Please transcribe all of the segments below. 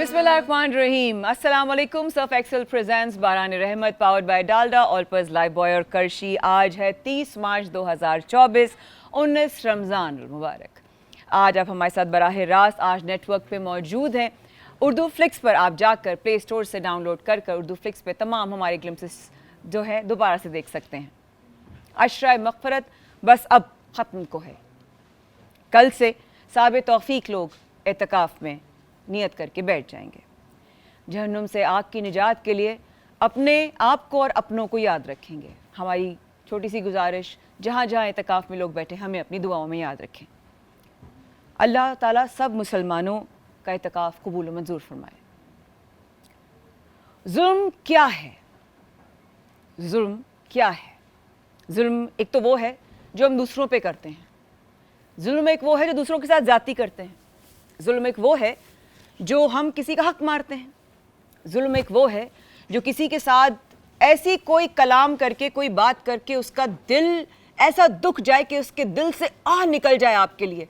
बिस्मिल्लाहिर्रहमानिर्रहीम। अस्सलाम वालेकुम। सर्फ एक्सेल प्रेजेंट्स बारान रहमत powered by Dalda, Olpers life boy और करशी। आज है 30 मार्च 2024, 19 रमज़ान मुबारक। आज आप हमारे साथ बराह रास्त आज नेटवर्क पे मौजूद हैं। उर्दू फ्लिक्स पर आप जाकर प्ले स्टोर से डाउनलोड कर उर्दू फ्लिक्स पे तमाम हमारे ग्लिम्सेस जो है दोबारा से देख सकते हैं। अशरा मग़फ़रत बस अब ख़त्म को है। कल से साब तौफ़ीक लोग एतकाफ़ में नियत करके बैठ जाएंगे। जहन्नुम से आग की निजात के लिए अपने आप को और अपनों को याद रखेंगे। हमारी छोटी सी गुजारिश, जहाँ जहाँ एतकाफ़ में लोग बैठे, हमें अपनी दुआओं में याद रखें। अल्लाह ताला सब मुसलमानों का एतकाफ़ कबूल व मंजूर फरमाए। जुल्म क्या है? जुल्म क्या है? जुल्म एक तो वो है जो हम दूसरों पे करते हैं। जुल्म एक वो है जो दूसरों के साथ ज़्यादती करते हैं। जुल्म एक वो है जो हम किसी का हक मारते हैं। जुल्म एक वो है जो किसी के साथ ऐसी कोई कलाम करके, कोई बात करके उसका दिल ऐसा दुख जाए कि उसके दिल से आह निकल जाए आपके लिए।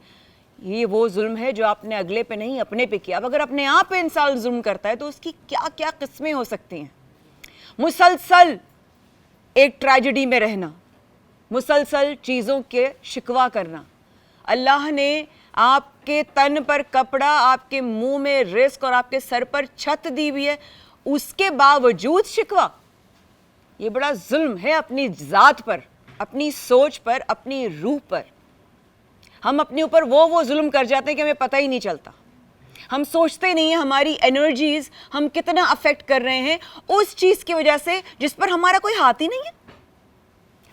ये वो जुल्म है जो आपने अगले पे नहीं अपने पे किया। अब अगर अपने आप पे इंसान जुल्म करता है तो उसकी क्या क्या किस्में हो सकती हैं। मुसलसल एक ट्रेजेडी में रहना, मुसलसल चीज़ों के शिकवा करना। अल्लाह ने आपके तन पर कपड़ा, आपके मुंह में रिस्क और आपके सर पर छत दी हुई है, उसके बावजूद शिकवा। ये बड़ा जुल्म है अपनी ज़ात पर, अपनी सोच पर, अपनी रूह पर। हम अपने ऊपर वो जुल्म कर जाते हैं कि हमें पता ही नहीं चलता। हम सोचते नहीं हैं हमारी एनर्जीज हम कितना अफेक्ट कर रहे हैं उस चीज़ की वजह से जिस पर हमारा कोई हाथ ही नहीं है।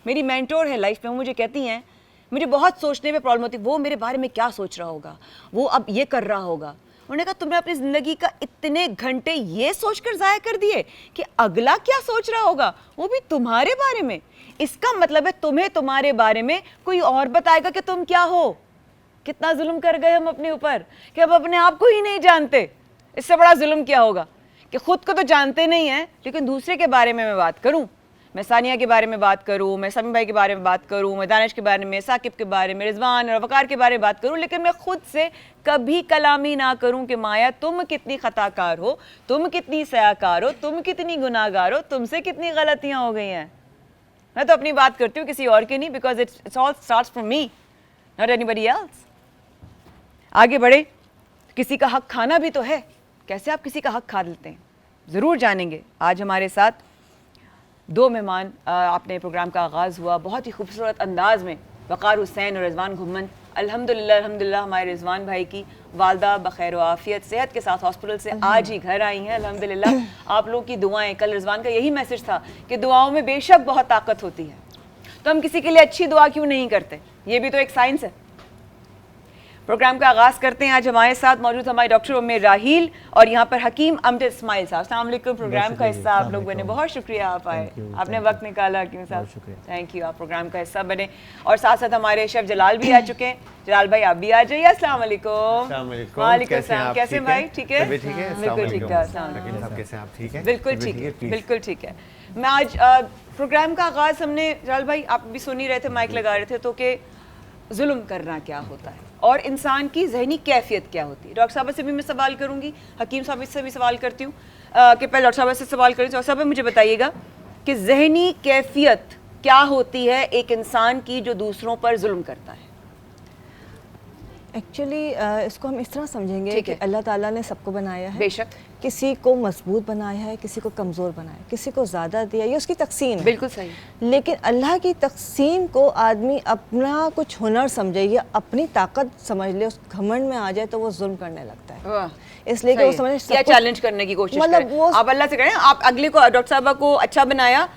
मेरी मेंटोर है लाइफ में, वो मुझे कहती हैं मुझे बहुत सोचने में प्रॉब्लम होती है, वो मेरे बारे में क्या सोच रहा होगा, वो अब ये कर रहा होगा। उन्होंने कहा तुमने अपनी ज़िंदगी का इतने घंटे ये सोचकर ज़ाया कर दिए कि अगला क्या सोच रहा होगा, वो भी तुम्हारे बारे में। इसका मतलब है तुम्हें तुम्हारे बारे में कोई और बताएगा कि तुम क्या हो। कितना जुल्म कर गए हम अपने ऊपर कि अब अपने आप को ही नहीं जानते। इससे बड़ा जुल्म क्या होगा कि खुद को तो जानते नहीं हैं, लेकिन दूसरे के बारे में मैं बात करूँ, मैं सानिया के बारे में बात करूँ, मैं समी भाई के बारे में बात करूँ, मैं दानिश के बारे में, साकिब के बारे में, रिजवान और वकार के बारे में बात करूँ, लेकिन मैं खुद से कभी कलामी ना करूँ कि माया तुम कितनी खताकार हो, तुम कितनी सयाकार हो, तुम कितनी गुनाहगार हो, तुमसे कितनी गलतियाँ हो गई हैं। मैं तो अपनी बात करती हूँ, किसी और की नहीं, because it's all starts from me, not anybody else. आगे बढ़े, किसी का हक खाना भी तो है। कैसे आप किसी का हक खा लेते हैं, ज़रूर जानेंगे। आज हमारे साथ दो मेहमान। आपने प्रोग्राम का आगाज़ हुआ बहुत ही खूबसूरत अंदाज में, वक़ार हुसैन और रिजवान घुम्मन। अल्हम्दुलिल्लाह हमारे रिजवान भाई की वालदा बखैर आफियत सेहत के साथ हॉस्पिटल से आज ही घर आई हैं। अल्हम्दुलिल्लाह आप लोगों की दुआएं, कल रिजवान का यही मैसेज था कि दुआओं में बेशक बहुत ताकत होती है, तो हम किसी के लिए अच्छी दुआ क्यों नहीं करते, ये भी तो एक साइंस है। प्रोग्राम का आगाज़ करते हैं। आज हमारे साथ मौजूद हमारे डॉक्टर उम्मेर राहील और यहाँ पर हकीम अमजद इस्माइल साहब। अस्सलाम वालेकुम। प्रोग्राम का हिस्सा आप लोग बने, बहुत शुक्रिया आप आए, आपने वक्त निकाला हकीम साहब, थैंक यू। आप प्रोग्राम का हिस्सा बने और साथ साथ हमारे शेफ जलाल भी आ चुके हैं। जलाल भाई आप भी आ जाइए। अस्सलाम वालेकुम। वालेकुम सलाम। कैसे भाई? ठीक है, बिल्कुल ठीक है, बिल्कुल ठीक है, बिल्कुल ठीक है। मैं आज प्रोग्राम का आगाज़ हमने, जलाल भाई आप भी सुन ही रहे थे, माइक लगा रहे थे, तो कि जुल्म करना क्या होता है और इंसान की जहनी कैफियत क्या होती है। डॉक्टर साहब से भी मैं सवाल करूंगी, हकीम साहब से भी सवाल करती हूँ कि पहले डॉक्टर साहब से सवाल करें। डॉक्टर साहब मुझे बताइएगा कि जहनी कैफियत क्या होती है एक इंसान की जो दूसरों पर जुल्म करता है। एक्चुअली इसको हम इस तरह समझेंगे कि अल्लाह ताला ने सबको बनाया है, बेशक किसी को मजबूत बनाया है, किसी को कमज़ोर बनाया है, किसी को ज़्यादा दिया, ये उसकी तकसीम है। बिल्कुल सही। लेकिन अल्लाह की तकसीम को आदमी अपना कुछ हुनर समझे या अपनी ताकत समझ ले, उस घमंड में आ जाए तो वो जुल्म करने लगता है। इसलिए कि वो समझे क्या चैलेंज करने की कोशिश मतलब वो आप अल्लाह से करें, आप अगले को, डॉक्टर साहबा को अच्छा बनाया,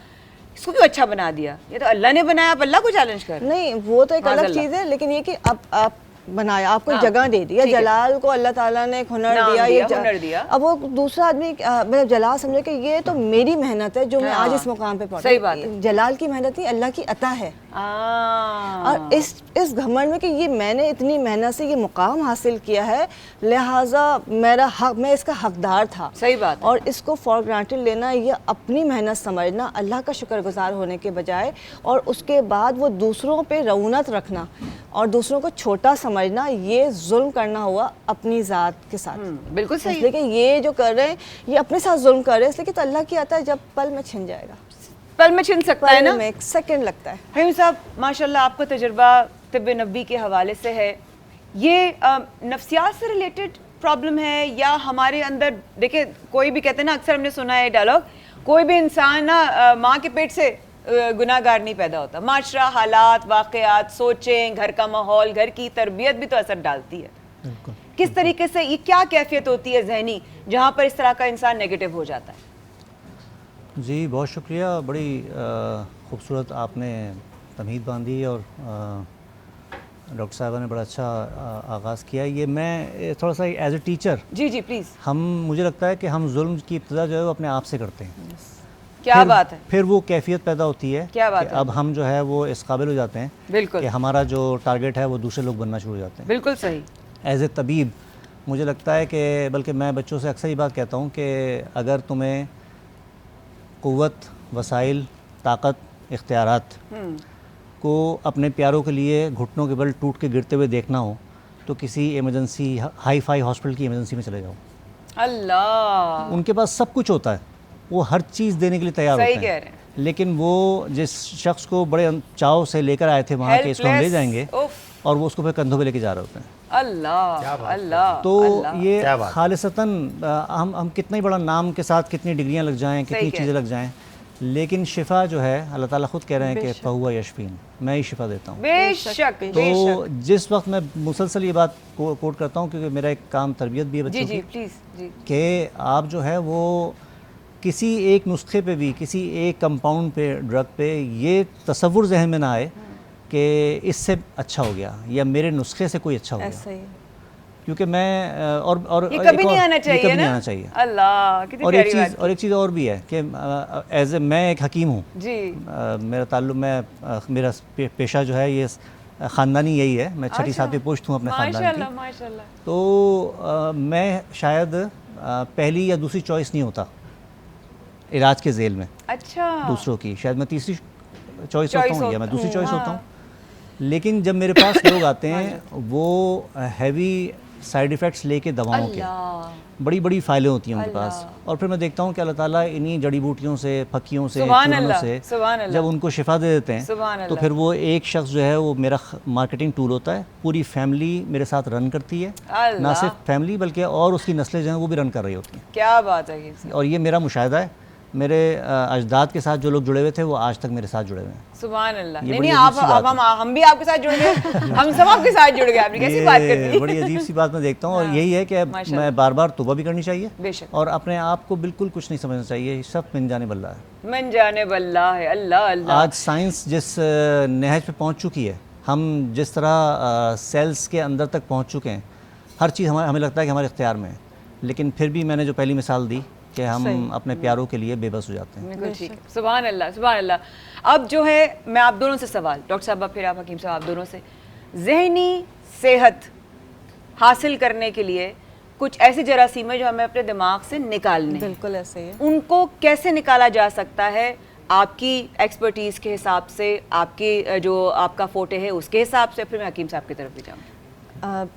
इसको क्यों अच्छा बना दिया, ये तो अल्लाह ने बनाया, आप अल्लाह को चैलेंज कर। नहीं, वो तो एक अलग चीज़ है, लेकिन ये कि अब आप बनाया, आपको जगह दे दी, या जलाल को अल्लाह ताला ने एक हुनर दिया, ये हुनर दिया। अब वो दूसरा आदमी मतलब जलाल समझे कि ये तो मेरी मेहनत है जो मैं आज इस मुकाम पे पहुंचा। सही बात है। जलाल की मेहनत नहीं, अल्लाह की अता है। और इस घमंड में कि ये मैंने इतनी मेहनत से ये मुकाम हासिल किया है, लिहाजा मेरा हक, मैं इसका हकदार था। सही बात। और इसको फॉर ग्रांटेड लेना, ये अपनी मेहनत समझना, अल्लाह का शुक्रगुजार होने के बजाय, और उसके बाद वो दूसरों पे रऊनत रखना और दूसरों को छोटा समझना ये जुल्म करना हुआ अपनी ज़ात के साथ। बिल्कुल सही। इसलिए कि ये जो कर रहे हैं ये अपने साथ जुल्म कर रहे हैं, इसलिए कि तो अल्लाह की आता है जब पल में छिन जाएगा, पल में छिन सकता है पल ना। में एक सेकंड लगता है। हकीम साहब माशाल्लाह आपका तजुर्बा तिब्ब नबी के हवाले से है, ये नफ्सियात से रिलेटेड प्रॉब्लम है या हमारे अंदर, देखिए कोई भी कहते हैं ना, अक्सर हमने सुना है डायलॉग, कोई भी इंसान ना माँ के पेट से गुनाहगार नहीं पैदा होता, माशरा, हालात, वाक़यात, सोचें, घर का माहौल, घर की तरबियत भी तो असर डालती है। किस तरीके से ये क्या कैफियत होती है जहनी जहाँ पर इस तरह का इंसान नेगेटिव हो जाता है? जी बहुत शुक्रिया, बड़ी खूबसूरत आपने तमहीद बांधी और डॉक्टर साहबा ने बड़ा अच्छा आगाज़ किया। ये मैं थोड़ा सा एज ए टीचर, जी जी प्लीज़। मुझे लगता है कि हम जुल्म की इब्तिदा जो है वो अपने आप से करते हैं। क्या बात है। फिर वो कैफियत पैदा होती है, क्या बात कि है। अब हम जो है वो इस काबिल हो जाते हैं बिल्कुल कि हमारा जो टारगेट है वो दूसरे लोग बनना शुरू हो जाते हैं। बिल्कुल सही। एज ए तबीब मुझे लगता है कि, बल्कि मैं बच्चों से अक्सर ये बात कहता हूँ कि अगर तुम्हें क़ुव्वत, वसाइल, ताकत, इख्तियारात को अपने प्यारों के लिए घुटनों के बल टूट के गिरते हुए देखना हो तो किसी इमरजेंसी, हाई फाई हॉस्पिटल की इमरजेंसी में चले जाओ। अल्लाह, उनके पास सब कुछ होता है, वो हर चीज़ देने के लिए तैयार सही होते कह हैं, रहे हैं। लेकिन वो जिस शख्स को बड़े चाव से लेकर आए थे वहाँ के इसको हम ले जाएंगे उफ। और वो उसको फिर कंधों पे लेके जा रहे होते हैं। अल्लाह अल्लाह। तो अल्लाह। ये खालिसतन हम कितना ही बड़ा नाम के साथ कितनी डिग्रियां लग जाएं, कितनी चीज़ें लग जाएं, लेकिन शिफा जो है अल्लाह ताला खुद कह रहे हैं कि फहुवा यशफीन, मैं ही शिफा देता हूँ। बेशक तो बेशक। जिस वक्त मैं मुसलसल ये बात कोट करता हूँ, क्योंकि मेरा एक काम तरबियत भी है जी बच्चों जी की, प्लीज जी। कि आप जो है वो किसी एक नुस्खे पे भी, किसी एक कंपाउंड पे, ड्रग पे ये तसव्वुर जहन में ना आए कि इससे अच्छा हो गया या मेरे नुस्खे से कोई अच्छा हो ऐसा गया, ही क्योंकि मैं और ये कभी नहीं आना चाहिए, ये कभी ना? नहीं आना चाहिए। अल्लाह कितनी और प्यारी एक बात चीज़, और एक चीज़ और भी है कि एज ए मैं एक हकीम हूँ जी। मेरा ताल्लुक, मेरा पेशा जो है ये ख़ानदानी यही है, मैं छठी सातवीं पुश्त हूँ अपने ख़ानदान माशाल्लाह की। माशाल्लाह। तो मैं शायद पहली या दूसरी चॉइस नहीं होता इलाज के जेल में अच्छा। दूसरों की, शायद मैं तीसरी चॉइस Choice होता हूँ या मैं दूसरी चॉइस हाँ। होता हूँ। लेकिन जब मेरे पास लोग आते हैं वो हैवी साइड इफ़ेक्ट्स लेके दवाओं के, अल्लाह बड़ी बड़ी फाइलें होती हैं उनके अल्लाह। पास, और फिर मैं देखता हूँ कि अल्लाह ताला इन्हीं जड़ी बूटियों से, फक्कियों से, सुभान चूर्णों अल्लाह, से सुभान अल्लाह। जब उनको शिफा दे देते सुभान हैं तो अल्लाह। फिर वो एक शख्स जो है वो मेरा मार्केटिंग टूल होता है। पूरी फैमिली मेरे साथ रन करती है, ना अल्लाह। सिर्फ फैमिली बल्कि और उसकी नस्लें जो हैं वो भी रन कर रही होती हैं। क्या बात है ये। और ये मेरा मुशाहिदा है, मेरे अजदाद के साथ जो लोग जुड़े हुए थे वो आज तक मेरे साथ जुड़े हुए हैं। सुभान अल्लाह। ये नहीं बड़ी नहीं, अजीब आप सी बात अब हम भी आपके साथ जुड़ गए, हम सब आपके साथ जुड़ गए। आपने कैसी बात कर दी। बड़ी अजीब सी बात मैं देखता हूँ, और यही है कि माशाल्लाह। मैं बार बार तौबा भी करनी चाहिए बेशक। और अपने आप को बिल्कुल कुछ नहीं समझना चाहिए, सब मिन जाने बल्ला है। मन जाने बल्ला है। अल्लाह अल्लाह। आज साइंस जिस नहज पे पहुँच चुकी है, हम जिस तरह सेल्स के अंदर तक पहुँच चुके हैं, हर चीज़ हमें लगता है कि हमारे इख्तियार में है, लेकिन फिर भी मैंने जो पहली मिसाल दी कि हम अपने प्यारों के लिए बेबस हो जाते हैं। बिल्कुल ठीक है। सुभान अल्लाह सुभान अल्लाह। अब जो है मैं आप दोनों से सवाल, डॉक्टर साहब फिर आप हकीम साहब, आप दोनों से, जहनी सेहत हासिल करने के लिए कुछ ऐसी जरासीम है जो हमें अपने दिमाग से निकालने हैं, बिल्कुल ऐसे ही है। उनको कैसे निकाला जा सकता है आपकी एक्सपर्टीज़ के हिसाब से, आपकी जो आपका फोटे है उसके हिसाब से? फिर मैं हकीम साहब की तरफ भी जाऊँ।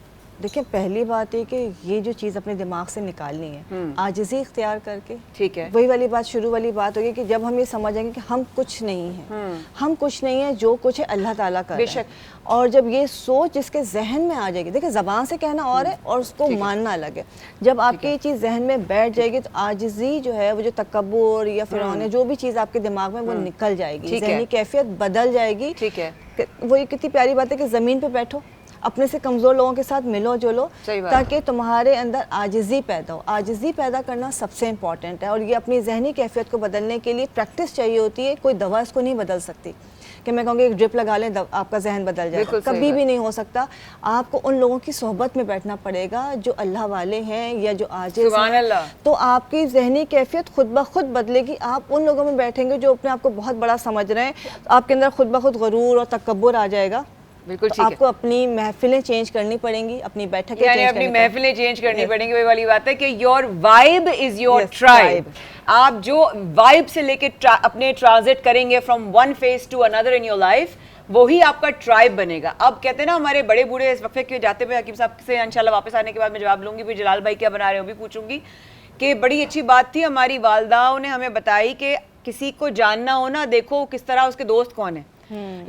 देखिए पहली बात है कि ये जो चीज़ अपने दिमाग से निकालनी है आजिज़ी इख्तियार करके। ठीक है। वही वाली बात, शुरू वाली बात होगी कि जब हम ये समझेंगे कि हम कुछ नहीं हैं, हम कुछ नहीं है, जो कुछ है अल्लाह ताला का है। बेशक। और जब ये सोच जिसके जहन में आ जाएगी, देखिए ज़बान से कहना और है और उसको मानना अलग है। जब आपकी ये चीज़ जहन में बैठ जाएगी तो आजिज़ी जो है, वो जो तकब्बुर या फिरौन है, जो भी चीज़ आपके दिमाग में वो निकल जाएगी, ठीक है। जहनी कैफियत बदल जाएगी। ठीक है। वो ये कितनी प्यारी बात है कि ज़मीन पे बैठो, अपने से कमज़ोर लोगों के साथ मिलो जुलो, सही बात। ताकि तुम्हारे अंदर आजिज़ी पैदा हो। आजिज़ी पैदा करना सबसे इम्पॉर्टेंट है, और ये अपनी जहनी कैफियत को बदलने के लिए प्रैक्टिस चाहिए होती है। कोई दवा इसको नहीं बदल सकती कि मैं कहूँगी एक ड्रिप लगा लें आपका जहन बदल जाए, कभी भी नहीं हो सकता। आपको उन लोगों की सोहबत में बैठना पड़ेगा जो अल्लाह वाले हैं या जो आजिज़ हैं, तो आपकी जहनी कैफियत खुद ब खुद बदलेगी। आप उन लोगों में बैठेंगे जो अपने आप को बहुत बड़ा समझ रहे हैं, तो आपके अंदर खुद ब खुद गरूर और तकब्बुर आ जाएगा। बिल्कुल तो ठीक है। आपको अपनी महफिलें चेंज करनी पड़ेंगी, अपनी बैठकें यानी चेंज अपनी करनी महफिलें चेंज करनी पड़ेंगी। वही वाली बात है कि your vibe is your tribe. आप जो वाइब से लेके अपने ट्रांजिट करेंगे from one phase two another in your life, वही आपका ट्राइब बनेगा। अब कहते हैं ना हमारे बड़े बूढ़े इस वक्फे के जाते हुए हकीम साहब से इंशाल्लाह वापस आने के बाद मैं जवाब लूंगी, फिर जलाल भाई क्या बना रहे हो भी पूछूंगी कि बड़ी अच्छी बात थी हमारी वालदाओं ने हमें बताई कि किसी को जानना हो ना, देखो किस तरह उसके दोस्त कौन है।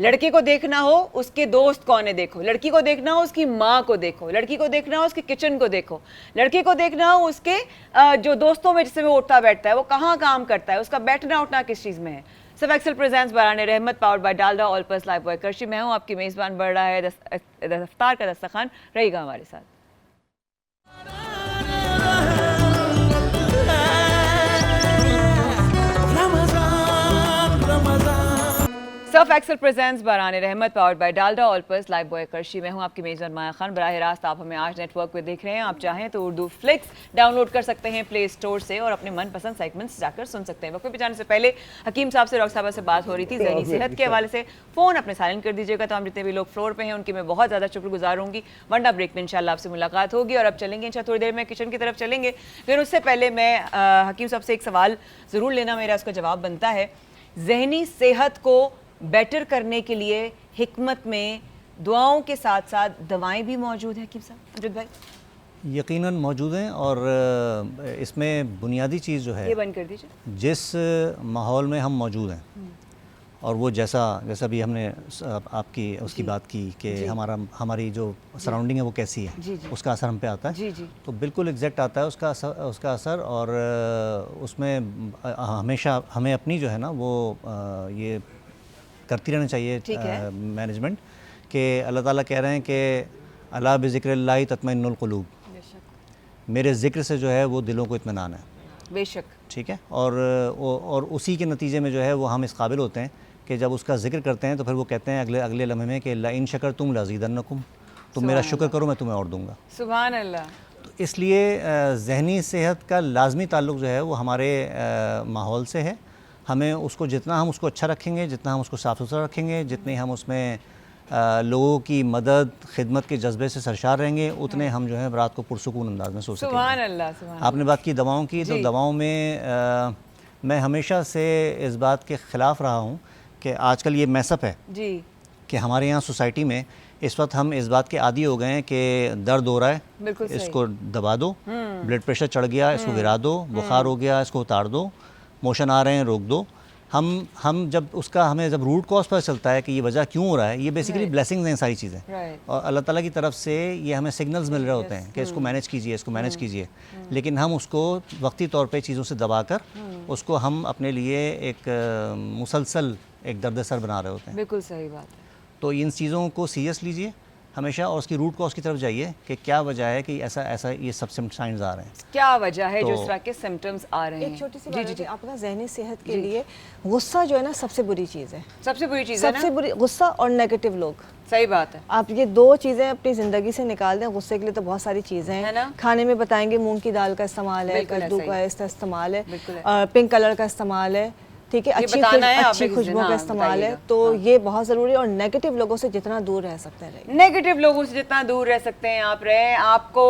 लड़के को देखना हो उसके दोस्त कौन है देखो, लड़की को देखना हो उसकी माँ को देखो, लड़की को देखना हो उसके किचन को देखो, लड़के को देखना हो उसके जो दोस्तों में जिससे वो उठता बैठता है वो कहाँ काम करता है, उसका बैठना उठना किस चीज़ में है। सर्फ एक्सेल प्रेजेंट्स बराने रहमत powered by Dalda all purpose Lifebuoy करशी। मैं हूँ आपकी मेज़बान, बढ़ रहा है इफ्तार का दस्तरखान, रहिएगा हमारे साथ। सर्फ एक्सेल प्रेजेंट्स बराने रहमत powered by Dalda all purpose Lifebuoy करशी। मैं हूं आपकी मेज़बान माया खान। बराह रास्त आप हमें आज नेटवर्क पे देख रहे हैं। आप चाहें तो उर्दू फ्लिक्स डाउनलोड कर सकते हैं प्ले स्टोर से और अपने मनपसंद सेगमेंट्स जाकर सुन सकते हैं। वक्त पे जाने से पहले हकीम साहब से, डॉक्टर साहब से बात हो रही थी ज़हनी सेहत के हवाले से। फ़ोन अपने साइलेंट कर दीजिएगा। तो हम जितने भी लोग फ्लोर पे हैं उनकी मैं बहुत ज़्यादा शुक्रगुजार होंगी। वंडा ब्रेक में इंशाल्लाह आपसे मुलाकात होगी और अब चलेंगे इंशाल्लाह थोड़ी देर में किचन की तरफ चलेंगे। फिर उससे पहले मैं हकीम साहब से एक सवाल ज़रूर लेना मेरा उसका जवाब बनता है। ज़हनी सेहत को बेटर करने के लिए हिकमत में दुआओं के साथ साथ दवाएं भी मौजूद हैं हकीम साहब, अमजद भाई? यकीनन मौजूद हैं और इसमें बुनियादी चीज़ जो है, ये बंद कर दीजिए, जिस माहौल में हम मौजूद हैं और वो जैसा भी हमने आपकी उसकी बात की कि हमारी जो सराउंडिंग है वो कैसी है, उसका असर हम पे आता है। तो बिल्कुल एग्जैक्ट आता है उसका असर। और उसमें हमेशा हमें अपनी जो है ना वो ये करती रहना चाहिए मैनेजमेंट कि अल्लाह ताला कह रहे हैं कि अला बिज़िक्रिल्लाहि तत्मइन्नुल क़ुलूब, मेरे ज़िक्र से जो है वो दिलों को इत्मीनान है। बेशक, ठीक है। और उसी के नतीजे में जो है वो हम इस काबिल होते हैं कि जब उसका जिक्र करते हैं तो फिर वो कहते हैं अगले लम्हे में कि ला इन शकर तुम लज़ीदन्नकुम, तुम मेरा शुक्र करो मैं तुम्हें और दूंगा। सुभान अल्लाह। तो इसलिए ज़हनी सेहत का लाजमी ताल्लुक़ जो है वो हमारे माहौल से है। हमें उसको जितना हम उसको अच्छा रखेंगे, जितना हम उसको साफ़ सुथरा रखेंगे, जितने हम उसमें लोगों की मदद खिदमत के जज्बे से सरशार रहेंगे, उतने हम जो है रात को पुरसुकून अंदाज में सो सकेंगे। सुभान अल्लाह, सुभान अल्लाह। आपने बात की दवाओं की, तो दवाओं में मैं हमेशा से इस बात के ख़िलाफ़ रहा हूँ कि आजकल ये मैसअप है जी कि हमारे यहाँ सोसाइटी में इस वक्त हम इस बात के आदी हो गए हैं कि दर्द हो रहा है, इसको दबा दो, ब्लड प्रेशर चढ़ गया इसको गिरा दो, बुखार हो गया इसको उतार दो, मोशन आ रहे हैं रोक दो। हम जब उसका हमें जब रूट कॉज पता चलता है कि ये वजह क्यों हो रहा है, ये बेसिकली ब्लेसिंग्स हैं सारी चीज़ें, और अल्लाह ताला की तरफ से ये हमें सिग्नल्स मिल रहे होते हैं कि इसको मैनेज कीजिए, इसको मैनेज कीजिए। लेकिन हम उसको वक्ती तौर पे चीज़ों से दबाकर उसको हम अपने लिए एक मुसलसल एक दर्द-ए-सर बना रहे होते हैं। बिल्कुल सही बात है। तो इन चीज़ों को सीरियस लीजिए हमेशा और उसकी रूट कॉज की तरफ जाइए कि क्या वजह है कि ऐसा ये सब साइंस आ रहे हैं, क्या वजह है जो इस तरह के सिम्टम्स आ रहे हैं। एक छोटी सी बात है, आपका ज़हनी सेहत के लिए गुस्सा जो है ना सबसे बुरी चीज़ है, सबसे बुरी चीज़ है, सबसे बुरी गुस्सा और नेगेटिव लोग। सही बात है। आप ये दो चीज़ें अपनी ज़िंदगी से निकाल दें। गुस्से के लिए तो बहुत सारी चीज़ें हैं, खाने में बताएंगे मूंग की दाल का इस्तेमाल है, कद्दू का इस्तेमाल है, पिंक कलर का इस्तेमाल है, ठीक है, अच्छी खुशबू का इस्तेमाल है। तो ये बहुत ज़रूरी है और नेगेटिव लोगों से जितना दूर रह सकते हैं, नेगेटिव लोगों से जितना दूर रह सकते हैं आप रहें। आपको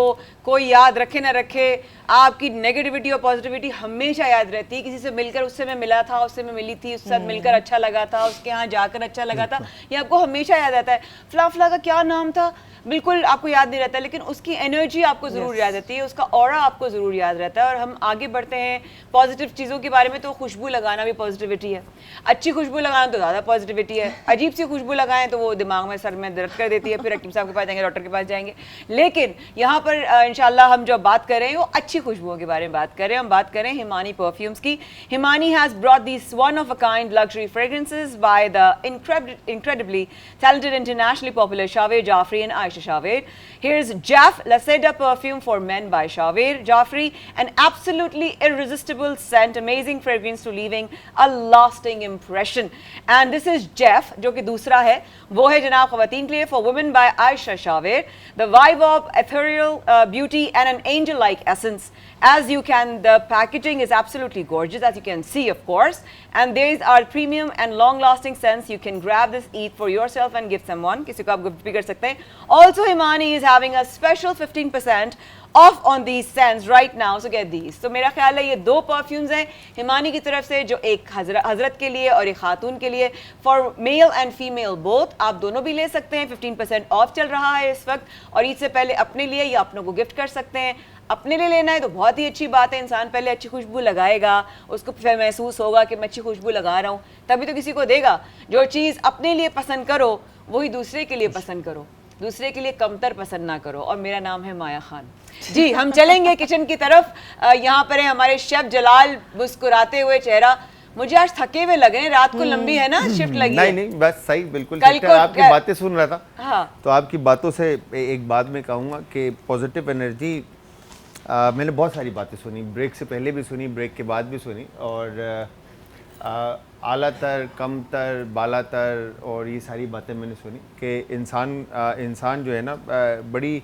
कोई याद रखे ना रखे, आपकी नेगेटिविटी और पॉजिटिविटी हमेशा याद रहती है। किसी से मिलकर उससे मैं मिला था, उससे मैं मिली थी, उसके साथ मिलकर अच्छा लगा था, उसके यहाँ जाकर अच्छा लगा था, ये आपको हमेशा याद आता है। फला का क्या नाम था बिल्कुल आपको याद नहीं रहता, लेकिन उसकी एनर्जी आपको ज़रूर याद रहती है, उसका ऑरा आपको ज़रूर याद रहता है। और हम आगे बढ़ते हैं पॉजिटिव चीज़ों के बारे में, तो खुशबू लगाना भी पॉजिटिविटी है। अच्छी खुशबू लगाना तो ज़्यादा पॉजिटिविटी है। अजीब सी खुशबू लगाएं तो वो दिमाग में, सर में दर्द कर देती है, फिर हकीम साहब के पास जाएंगे, डॉक्टर के पास जाएंगे। लेकिन यहाँ पर इंशाल्लाह हम जो बात कर रहे हैं वो अच्छी खुशबुओं के बारे में बात कर रहे हैं। हम बात करें हिमानी परफ्यूम्स की। Himani has brought this one of a kind luxury fragrances by the incredibly talented internationally popular Shavir Jafri and Aisha Shavir. Here's Jaff La Seda perfume for men by Shavir Jafri, an absolutely irresistible scent, amazing fragrance to leaving a lasting impression. And this is Jaff, जो कि दूसरा है, वो है जनाब ख़वातीन के लिए for women by Aisha Shavir. The vibe of ethereal beauty and an angel-like essence. As you can, the packaging is absolutely gorgeous, as you can see, of course. And these are premium and long-lasting scents. You can grab this, eat for yourself and give someone. किसी को आप gift भी कर सकते हैं. Also, Himani is having a special 15% off on these scents right now. So get these. तो मेरा ख्याल है ये दो परफ्यूम्स हैं हिमानी की तरफ से जो एक हजरत के लिए और एक खातून के लिए, for male and female both, आप दोनों भी ले सकते हैं। 15% ऑफ चल रहा है इस वक्त, और ईद से पहले अपने लिए या अपनों को गिफ्ट कर सकते हैं। अपने लिए लेना है तो बहुत ही अच्छी बात है, इंसान पहले अच्छी खुशबू लगाएगा, उसको फिर महसूस होगा कि मैं अच्छी खुशबू लगा रहा हूँ, तभी तो किसी को देगा। जो चीज़ अपने लिए पसंद करो वही दूसरे के लिए पसंद करो, दूसरे के लिए कमतर पसंद ना करो। और मेरा नाम है माया खान जी। हम चलेंगे किचन की तरफ। यहाँ पर है हमारे शेफ जलाल, मुस्कुराते हुए चेहरा। मुझे आज थके हुए लग रहे हैं, रात को लंबी है ना शिफ्ट लगी है। नहीं बस सही, बिल्कुल कल को आपकी बातें सुन रहा था। हाँ। तो आपकी बातों से एक बात मैं कहूँगा कि पॉजिटिव एनर्जी, मैंने बहुत सारी बातें सुनी, ब्रेक से पहले भी सुनी, ब्रेक के बाद भी सुनी, और आला तर, कम तर, बाला तर, और ये सारी बातें मैंने सुनी कि इंसान जो है ना, बड़ी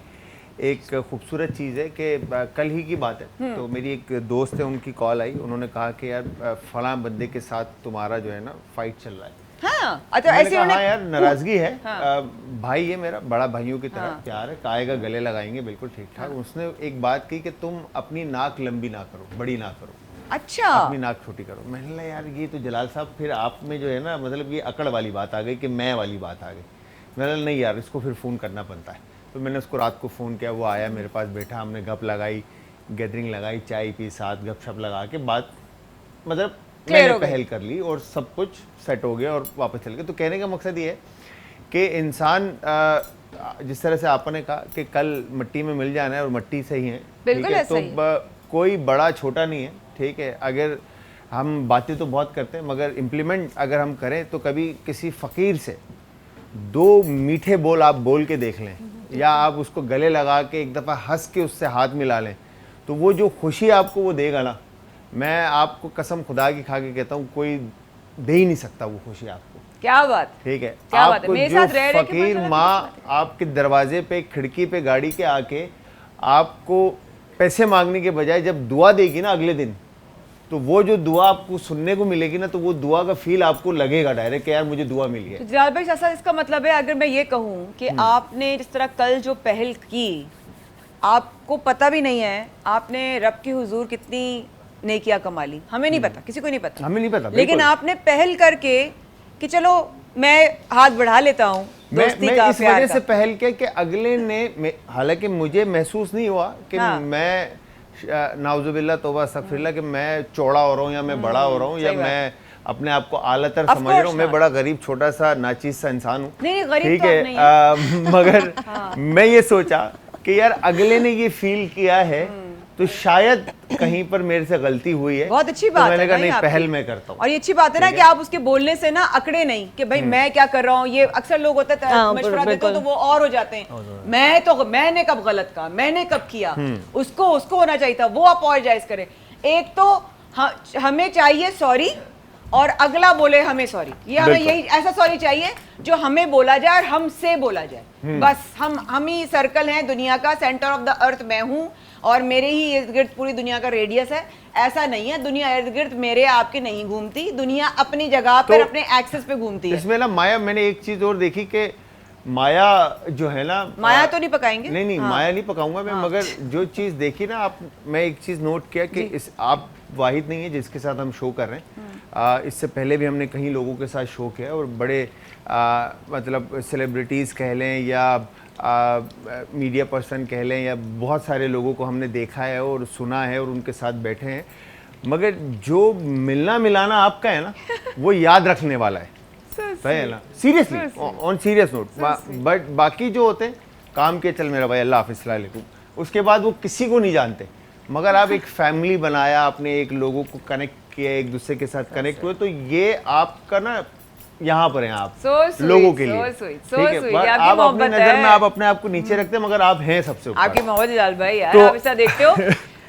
एक खूबसूरत चीज़ है कि कल ही की बात है, तो मेरी एक दोस्त है, उनकी कॉल आई, उन्होंने कहा कि यार फलां बंदे के साथ तुम्हारा जो है ना फाइट चल रहा है। हाँ, अच्छा ऐसे हाँ यार, नाराजगी है। हाँ। भाई है मेरा, बड़ा भाइयों की तरह प्यार है, आएगा गले लगाएंगे, बिल्कुल ठीक ठाक। उसने एक बात की कि तुम अपनी नाक लंबी ना करो, बड़ी ना करो, अच्छा अपनी नाक छोटी करो। मैंने कहा यार ये तो जलाल साहब, फिर आप में जो है ना, मतलब ये अकड़ वाली बात आ गई कि मैं वाली बात आ गई। मैंने कहा नहीं यार, इसको फिर फ़ोन करना बनता है। तो मैंने उसको रात को फ़ोन किया, वो आया मेरे पास बैठा, हमने गप लगाई, गैदरिंग लगाई, चाय पी, साथ गपशप लगा के बात, मतलब मैंने पहल कर ली और सब कुछ सेट हो गया और वापस चल गए। तो कहने का मकसद ये है कि इंसान, जिस तरह से आपने कहा कि कल मिट्टी में मिल जाना है और मिट्टी से ही है, ठीक है, तो कोई बड़ा छोटा नहीं है, ठीक है। अगर हम बातें तो बहुत करते हैं, मगर इम्प्लीमेंट अगर हम करें तो कभी किसी फ़कीर से 2 मीठे बोल आप बोल के देख लें, या आप उसको गले लगा के एक दफ़ा हंस के उससे हाथ मिला लें, तो वो जो खुशी आपको वो देगा ना, मैं आपको कसम खुदा की खा के कहता हूँ, कोई दे ही नहीं सकता वो खुशी आपको। क्या बात, ठीक है। क्या बात है। आपको मेरे जो साथ रह रहे फकीर माँ आपके दरवाजे पे, खिड़की पे गाड़ी के आके आपको पैसे मांगने के बजाय जब दुआ देगी ना अगले दिन, तो वो जो दुआ आपको सुनने को मिलेगी ना, तो वो दुआ का फील आपको लगेगा डायरेक्ट कि यार मुझे दुआ मिली है। तो जलाल भाई ऐसा इसका मतलब है, अगर मैं ये कहूँ कि आपने जिस तरह कल जो पहल की, आपको पता भी नहीं है आपने रब की हुजूर कितनी नेकियां कमा ली, हमें नहीं पता, किसी को नहीं पता, हमें नहीं पता, लेकिन आपने पहल करके कि चलो मैं हाथ बढ़ा लेता हूँ, मैं इस वजह से पहल किया कि अगले ने, हालांकि मुझे महसूस नहीं हुआ कि मैं नाउजुबिल्ला तौबा अस्तगफिरुल्लाह कि मैं चौड़ा हो रहा हूँ या मैं बड़ा हो रहा हूँ या मैं अपने आप को आलतर समझ रहा हूँ। मैं बड़ा गरीब छोटा सा नाचीज सा इंसान हूँ, ठीक है। मगर मैं ये सोचा कि यार अगले ने ये फील किया है तो शायद कहीं पर मेरे से गलती हुई है। बहुत अच्छी बात है। मैंने कहा नहीं, पहल मैं करता हूँ। और ये अच्छी बात है ना कि आप उसके बोलने से ना अकड़े नहीं कि भाई मैं क्या कर रहा हूँ। ये अक्सर लोग होते हैं मशवरा देते तो वो और हो जाते हैं, मैंने कब गलत कहा, मैंने कब किया, उसको होना चाहिए था, वो अपोलोजाइज करे। एक तो हमें चाहिए सॉरी और अगला बोले हमें सॉरी, ये हमें यही ऐसा सॉरी चाहिए जो हमें बोला जाए और हमसे बोला जाए। बस हम ही सर्कल हैं दुनिया का, सेंटर ऑफ द अर्थ मैं हूँ और मेरे ही इर्द गिर्द पूरी दुनिया का रेडियस है। ऐसा नहीं है, दुनिया इर्द गिर्द मेरे आपके नहीं घूमती, दुनिया अपनी जगह पर अपने एक्सेस पे घूमती है। इसमें ना माया, मैंने एक चीज और देखी कि माया जो है ना, माया तो नहीं पकाएंगे, नहीं माया नहीं पकाऊंगा मैं, मगर जो चीज देखी ना आप, मैं एक चीज नोट किया कि आप वाहिद नहीं है जिसके साथ हम शो कर रहे हैं। इससे पहले भी हमने कई लोगों के साथ शो किया और बड़े मतलब सेलिब्रिटीज़ कह लें या मीडिया पर्सन कह लें या बहुत सारे लोगों को हमने देखा है और सुना है और उनके साथ बैठे हैं, मगर जो मिलना मिलाना आपका है ना वो याद रखने वाला है। सही है ना, seriously on serious note. But बाकी जो होते हैं काम के, चल मेरा भाई अल्लाह हाफिज़ अस्सलाम वालेकुम, उसके बाद वो किसी को नहीं जानते, मगर आप एक फैमिली बनाया, आपने एक लोगों को कनेक्ट किया, एक दूसरे के साथ कनेक्ट हुए, तो ये आपका ना यहाँ पर हैं आप लोगों के लिए, ठीक है। आप अपनी नजर में आप अपने आप को नीचे रखते हैं, मगर आप हैं सबसे ऊपर। आपकी मोहब्बत जलाल भाई यार, आप ऐसा देखते हो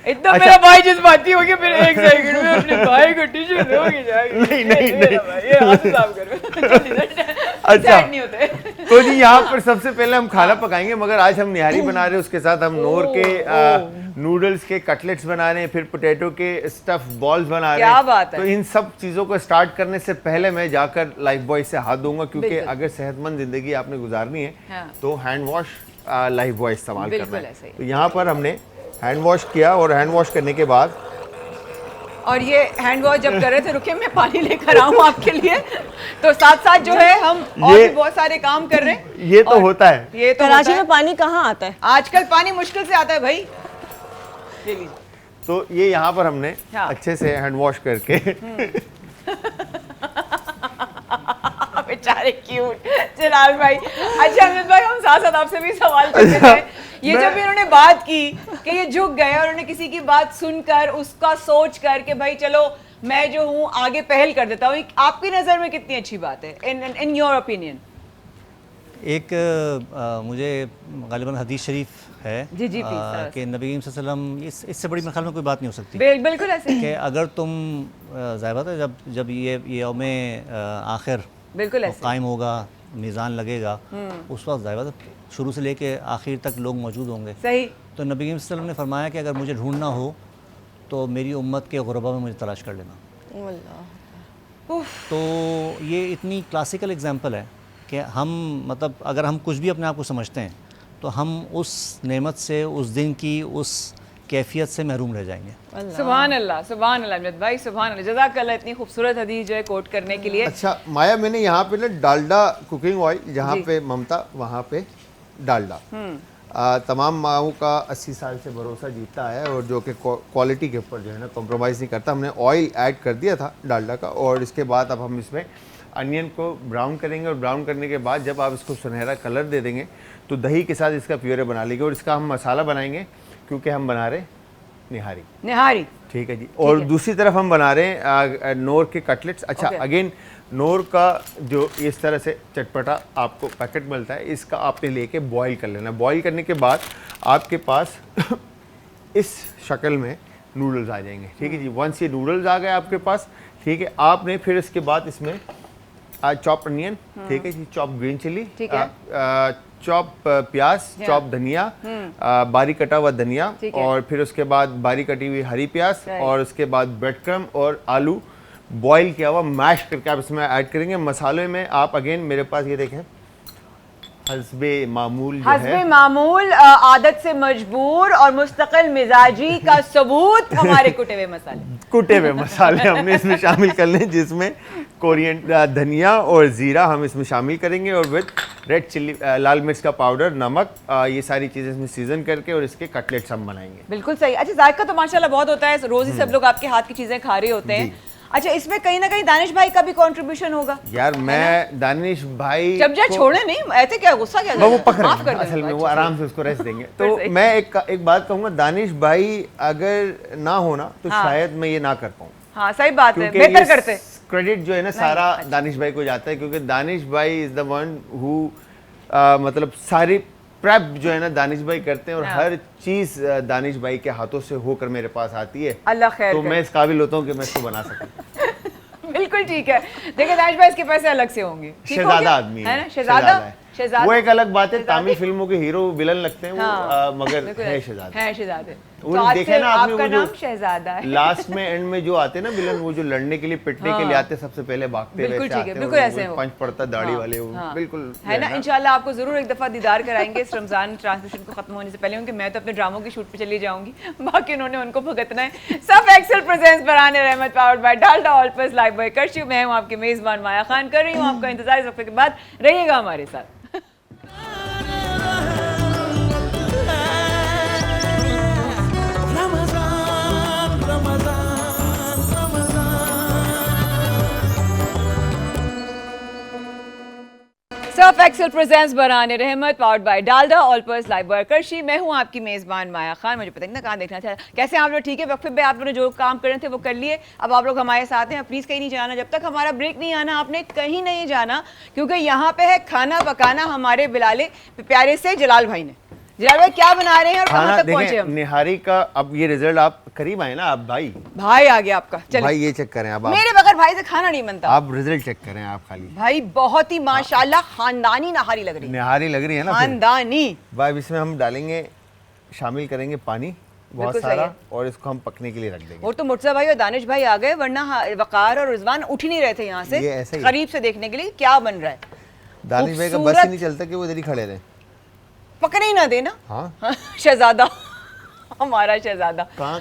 इतना मेरा भाई जज्बाती हो गया, फिर एक सेकंड में अपने भाई को टिश्यू दोगे जाके। नहीं ये हाथ साफ कर। अच्छा तो जी यहाँ पर सबसे पहले हम खाना पकाएंगे, मगर आज हम निहारी बना रहे हैं, उसके साथ हम नोर के नूडल्स के कटलेट्स बना रहे हैं, फिर पोटैटो के स्टफ बॉल्स बना रहे हैं। क्या बात है। तो इन सब चीज़ों को स्टार्ट करने से पहले मैं जाकर लाइफ बॉय से हाथ धोऊंगा, क्योंकि अगर सेहतमंद जिंदगी आपने गुजारनी है तो हैंड वॉश लाइफ बॉय इस्तेमाल करना है। तो यहाँ पर हमने हैंड वॉश किया और हैंड वॉश करने के बाद और ये हैंड वॉश जब कर रहे थे, रुके मैं पानी लेकर आऊं आपके लिए। तो साथ साथ जो है हम और भी बहुत सारे काम कर रहे हैं। ये तो होता है, ये तो कराची होता है। में पानी कहाँ आता है? आजकल पानी मुश्किल से आता है भाई। ले लीजिए। तो ये यहाँ पर हमने हाँ। अच्छे से हैंड वॉश करके बेचारे क्यूट जलाल भाई। अच्छा अमित भाई, हम साथ साथ आपसे भी सवाल करते थे। ये जब इन्होंने बात की कि ये झुक गए और उन्होंने किसी की बात सुनकर उसका सोच कर कि भाई चलो मैं जो हूँ आगे पहल कर देता हूँ, आपकी नज़र में कितनी अच्छी बात है इन योर ओपिनियन? एक मुझे गालिबन हदीस शरीफ है जी, जी, please, कि नबी करीम सल्लल्लाहु अलैहि वसल्लम, इससे बड़ी मेरे ख्याल में कोई बात नहीं हो सकती बिल्कुल ऐसे कि अगर तुम ज़ाहिर बात है जब ये यौम आखिर बिल्कुल ऐसे कायम होगा, मीज़ान लगेगा, उस वक्त ज़ाहिर बात है शुरू से लेके आखिर तक लोग मौजूद होंगे। सही। तो नबी करीम सल्लल्लाहु अलैहि वसल्लम ने फरमाया कि अगर मुझे ढूंढना हो तो मेरी उम्मत के गुरबा में मुझे तलाश कर लेना। तो ये इतनी क्लासिकल एग्जांपल है कि हम मतलब अगर हम कुछ भी अपने आप को समझते हैं तो हम उस नेमत से, उस दिन की उस कैफियत से महरूम रह जाएंगे। सुभान अल्लाह अमित भाई, सुभान अल्लाह, जज़ाकल्लाह इतनी खूबसूरत हदीस जो है कोट करने के लिए। अच्छा माया, मैंने यहाँ पे ना डालडा कुकिंग ऑयल, जहाँ पे ममता वहाँ पे डालडा, तमाम माओं का 80 साल से भरोसा जीता है और जो कि क्वालिटी के ऊपर जो है ना कॉम्प्रोमाइज़ नहीं करता। हमने ऑयल ऐड कर दिया था डालडा का, और इसके बाद अब हम इसमें अनियन को ब्राउन करेंगे, और ब्राउन करने के बाद जब आप इसको सुनहरा कलर दे देंगे तो दही के साथ इसका प्यूरे बना लेंगे, और इसका हम मसाला बनाएंगे क्योंकि हम बना रहे निहारी। ठीक है जी। और दूसरी तरफ हम बना रहे हैं नोर के कटलेट्स। अच्छा अगेन नोर का जो इस तरह से चटपटा आपको पैकेट मिलता है, इसका आपने लेके बॉईल कर लेना। बॉईल करने के बाद आपके पास इस शक्ल में नूडल्स आ जाएंगे। ठीक है जी। वंस ये नूडल्स आ गए आपके पास, ठीक है, आपने फिर इसके बाद इसमें चॉप अनियन, ठीक है जी, चॉप ग्रीन चिली, चॉप प्याज, चॉप धनिया, बारीक कटा हुआ धनिया, और फिर उसके बाद बारीक कटी हुई हरी प्याज, और उसके बाद ब्रेड क्रम और आलू बॉईल किया हुआ मैश करके आप इसमें ऐड करेंगे। मसाले में आप अगेन मेरे पास ये देखें हस्बे मामूल जो है, मामूल आदत से मजबूर और मुस्तकिल मिजाजी का सबूत हमारे कुटे हुए मसाले हमने इसमें शामिल कर लें, जिसमें कोरिएंडर, धनिया और ज़ीरा हम इसमें शामिल करेंगे, और विद रेड चिल्ली, लाल मिर्च का पाउडर, नमक, ये सारी चीज़ें इसमें सीजन करके और इसके कटलेट्स हम बनाएंगे। बिल्कुल सही। अच्छा जायका तो माशाल्लाह बहुत होता है, रोज ही सब लोग आपके हाथ की चीज़ें खा रहे होते हैं। अच्छा इसमें कहीं ना कहीं दानिश भाई का भी कंट्रीब्यूशन होगा यार। मैं दानिश भाई जब छोड़े नहीं ऐसे, क्या गुस्सा क्या वो पक रहे हैं असल में, वो आराम से उसको रेस्ट देंगे। तो मैं एक बात कहूँगा, दानिश भाई अगर ना होना तो शायद मैं ये ना कर पाऊँ। हाँ सही बात है, बेहतर करते। क्रेडिट जो है ना सारा दानिश भाई को जाता है, क्योंकि दानिश भाई इज द वन हु मतलब सारी प्रेप जो है ना दानिश भाई करते हैं, और हर चीज दानिश भाई के हाथों से होकर मेरे पास आती है। अल्लाह खैर तो मैं इस काबिल होता हूँ कि मैं इसको बना सकूं। बिल्कुल ठीक है। देखिए दानिश भाई इसके पैसे अलग से होंगे, शहजादा आदमी है ना, शहजादा वो एक अलग बात है। तामिल फिल्मों के हीरो विलन लगते हैं वो, मगर है शहजादे। देखा ना आपने, वो जो शहजादा है लास्ट में एंड में जो आते हैं ना विलन, वो जो लड़ने के लिए पिटने के लिए आते, सबसे पहले भागते हुए बिल्कुल ठीक है, बिल्कुल ऐसे पंच पड़ता दाढ़ी वाले, बिल्कुल है ना। इंशाल्लाह आपको जरूर एक दफा दीदार कराएंगे इस रमजान ट्रांसमिशन को खत्म होने से पहले, क्योंकि मैं तो अपने ड्रामों की शूट पे चली जाऊंगी, बाकी उन्होंने उनको भुगतना है। सब एक्सेल प्रेजेंस बराने रहमत powered by Dalda all purpose Lifebuoy कर्शियो। मैं हूं आपकी मेजबान माया खान, कर रही हूं आपका इंतजार इस वक्त के बाद, रहिएगा हमारे साथ। सर्फ एक्सेल प्रेजेंट्स बराने रहमत powered by Dalda all purpose Lifebuoy कर्शी। मैं हूं आपकी मेज़बान माया खान। मुझे पता नहीं ना कहाँ देखना था। कैसे आप लोग ठीक है? वक्फे पे आप लोगों ने जो काम कर रहे थे वो कर लिए, अब आप लोग हमारे साथ हैं। प्लीज़ कहीं नहीं जाना, जब तक हमारा ब्रेक नहीं आना आपने कहीं नहीं जाना, क्योंकि यहाँ पे है खाना पकाना हमारे बिलाले प्यारे से जलाल भाई ने। जलाल भाई क्या बना रहे हैं और कहाँ तक पहुंचे हम? निहारी का अब ये रिजल्ट आप करीब आए ना, आप भाई आ गया आपका। चलिए भाई ये चेक करें आप, मेरे बगैर भाई से खाना नहीं बनता। आप रिजल्ट चेक करें आप खाली। भाई बहुत ही माशाल्लाह खानदानी नहारी लग रही है। निहारी लग रही है ना खानदानी। भाई इसमें हम डालेंगे, शामिल करेंगे पानी बहुत सारा, और इसको हम पकने के लिए रख देंगे। और तो मुर्तजा भाई और दानिश भाई आ गए, वरना वकार और रिजवान उठ ही नहीं रहे थे यहाँ से करीब से देखने के लिए क्या बन रहा है। दानिश भाई का बस ही नहीं चलता कि वो इधर ही खड़े रहे, पकने ही ना देना। हाँ शहजादा, हमारा शहजादा। कहाँ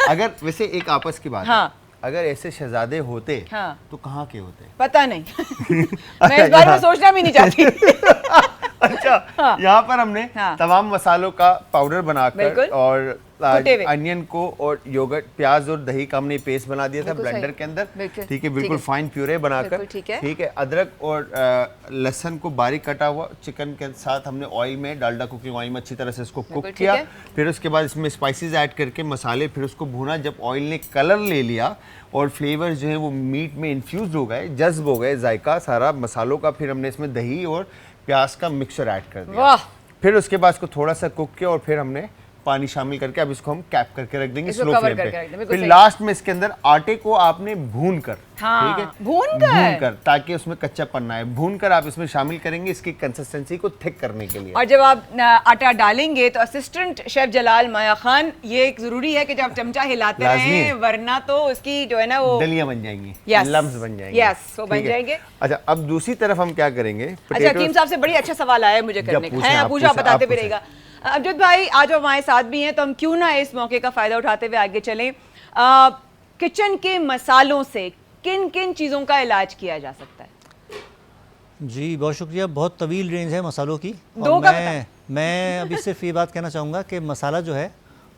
अगर वैसे एक आपस की बात हाँ। है, अगर ऐसे शहजादे होते हाँ। तो कहाँ के होते? पता नहीं मैं इस बारे में सोचना भी नहीं चाहती अच्छा, हाँ। यहाँ पर हमने हाँ। तमाम मसालों का पाउडर बनाकर बिल्कुल। और कुटे हुए। अनियन को और योगर्ट, प्याज और दही का हमने पेस्ट बना दिया था बिल्कुल ब्लेंडर सही। के अंदर। बिल्कुल। ठीक है, ठीक बिल्कुल है। फाइन प्यूरे बनाकर। बिल्कुल ठीक है। ठीक है, अदरक और लहसुन को बारीक कटा हुआ चिकन के साथ हमने ऑयल में, डालडा कुकिंग ऑयल में अच्छी तरह से इसको कुक बिल्कुल ठीक किया। है। फिर उसके बाद इसमें स्पाइसेस ऐड करके मसाले, फिर उसको भुना। जब ऑयल ने कलर ले लिया और फ्लेवर जो है वो मीट में इन्फ्यूज हो गए, जज्ब हो गए जायका सारा मसालों का, फिर हमने इसमें दही और प्याज का मिक्सचर ऐड कर दिया। वाह। फिर उसके बाद इसको थोड़ा सा कुक किया और फिर हमने पानी शामिल करके अब इसको हम कैप करके रख देंगे इसको स्लो cover फ्लेम करके पे। रख देंगे, बिल्कुल फिर सही। लास्ट में इसके अंदर आटे को आपने भून कर, हाँ, ठीक है, भून कर। ताकि उसमें कच्चापन ना आए, भून कर आप इसमें शामिल करेंगे इसकी कंसिस्टेंसी को थिक करने के लिए। और जब आप आटा डालेंगे तो असिस्टेंट शेफ जलाल माया खान, ये एक जरूरी है कि जब चमचा हिलाते लाजमी रहें, है। वरना तो उसकी जो है ना वो दलियां बन जाएंगी, Yes. लम्स बन जाएंगे। Yes, वो बन ठीक है? जाएंगे। अच्छा, अब दूसरी तरफ हम क्या करेंगे? अच्छा, Potatoes- हकीम साहब से बड़ी अच्छा सवाल आया है मुझे करने का पूछें, है, आप पूछा, आप पूछें, बताते आप भी पूछें। रहेगा। अमजद भाई आज हमारे साथ भी हैं, तो हम क्यों ना इस मौके का फायदा उठाते हुए आगे चलें। किचन के मसालों से किन किन चीजों का इलाज किया जा सकता है? जी बहुत शुक्रिया। बहुत तवील रेंज है मसालों की। दो और का मैं अभी सिर्फ ये बात कहना चाहूँगा कि मसाला जो है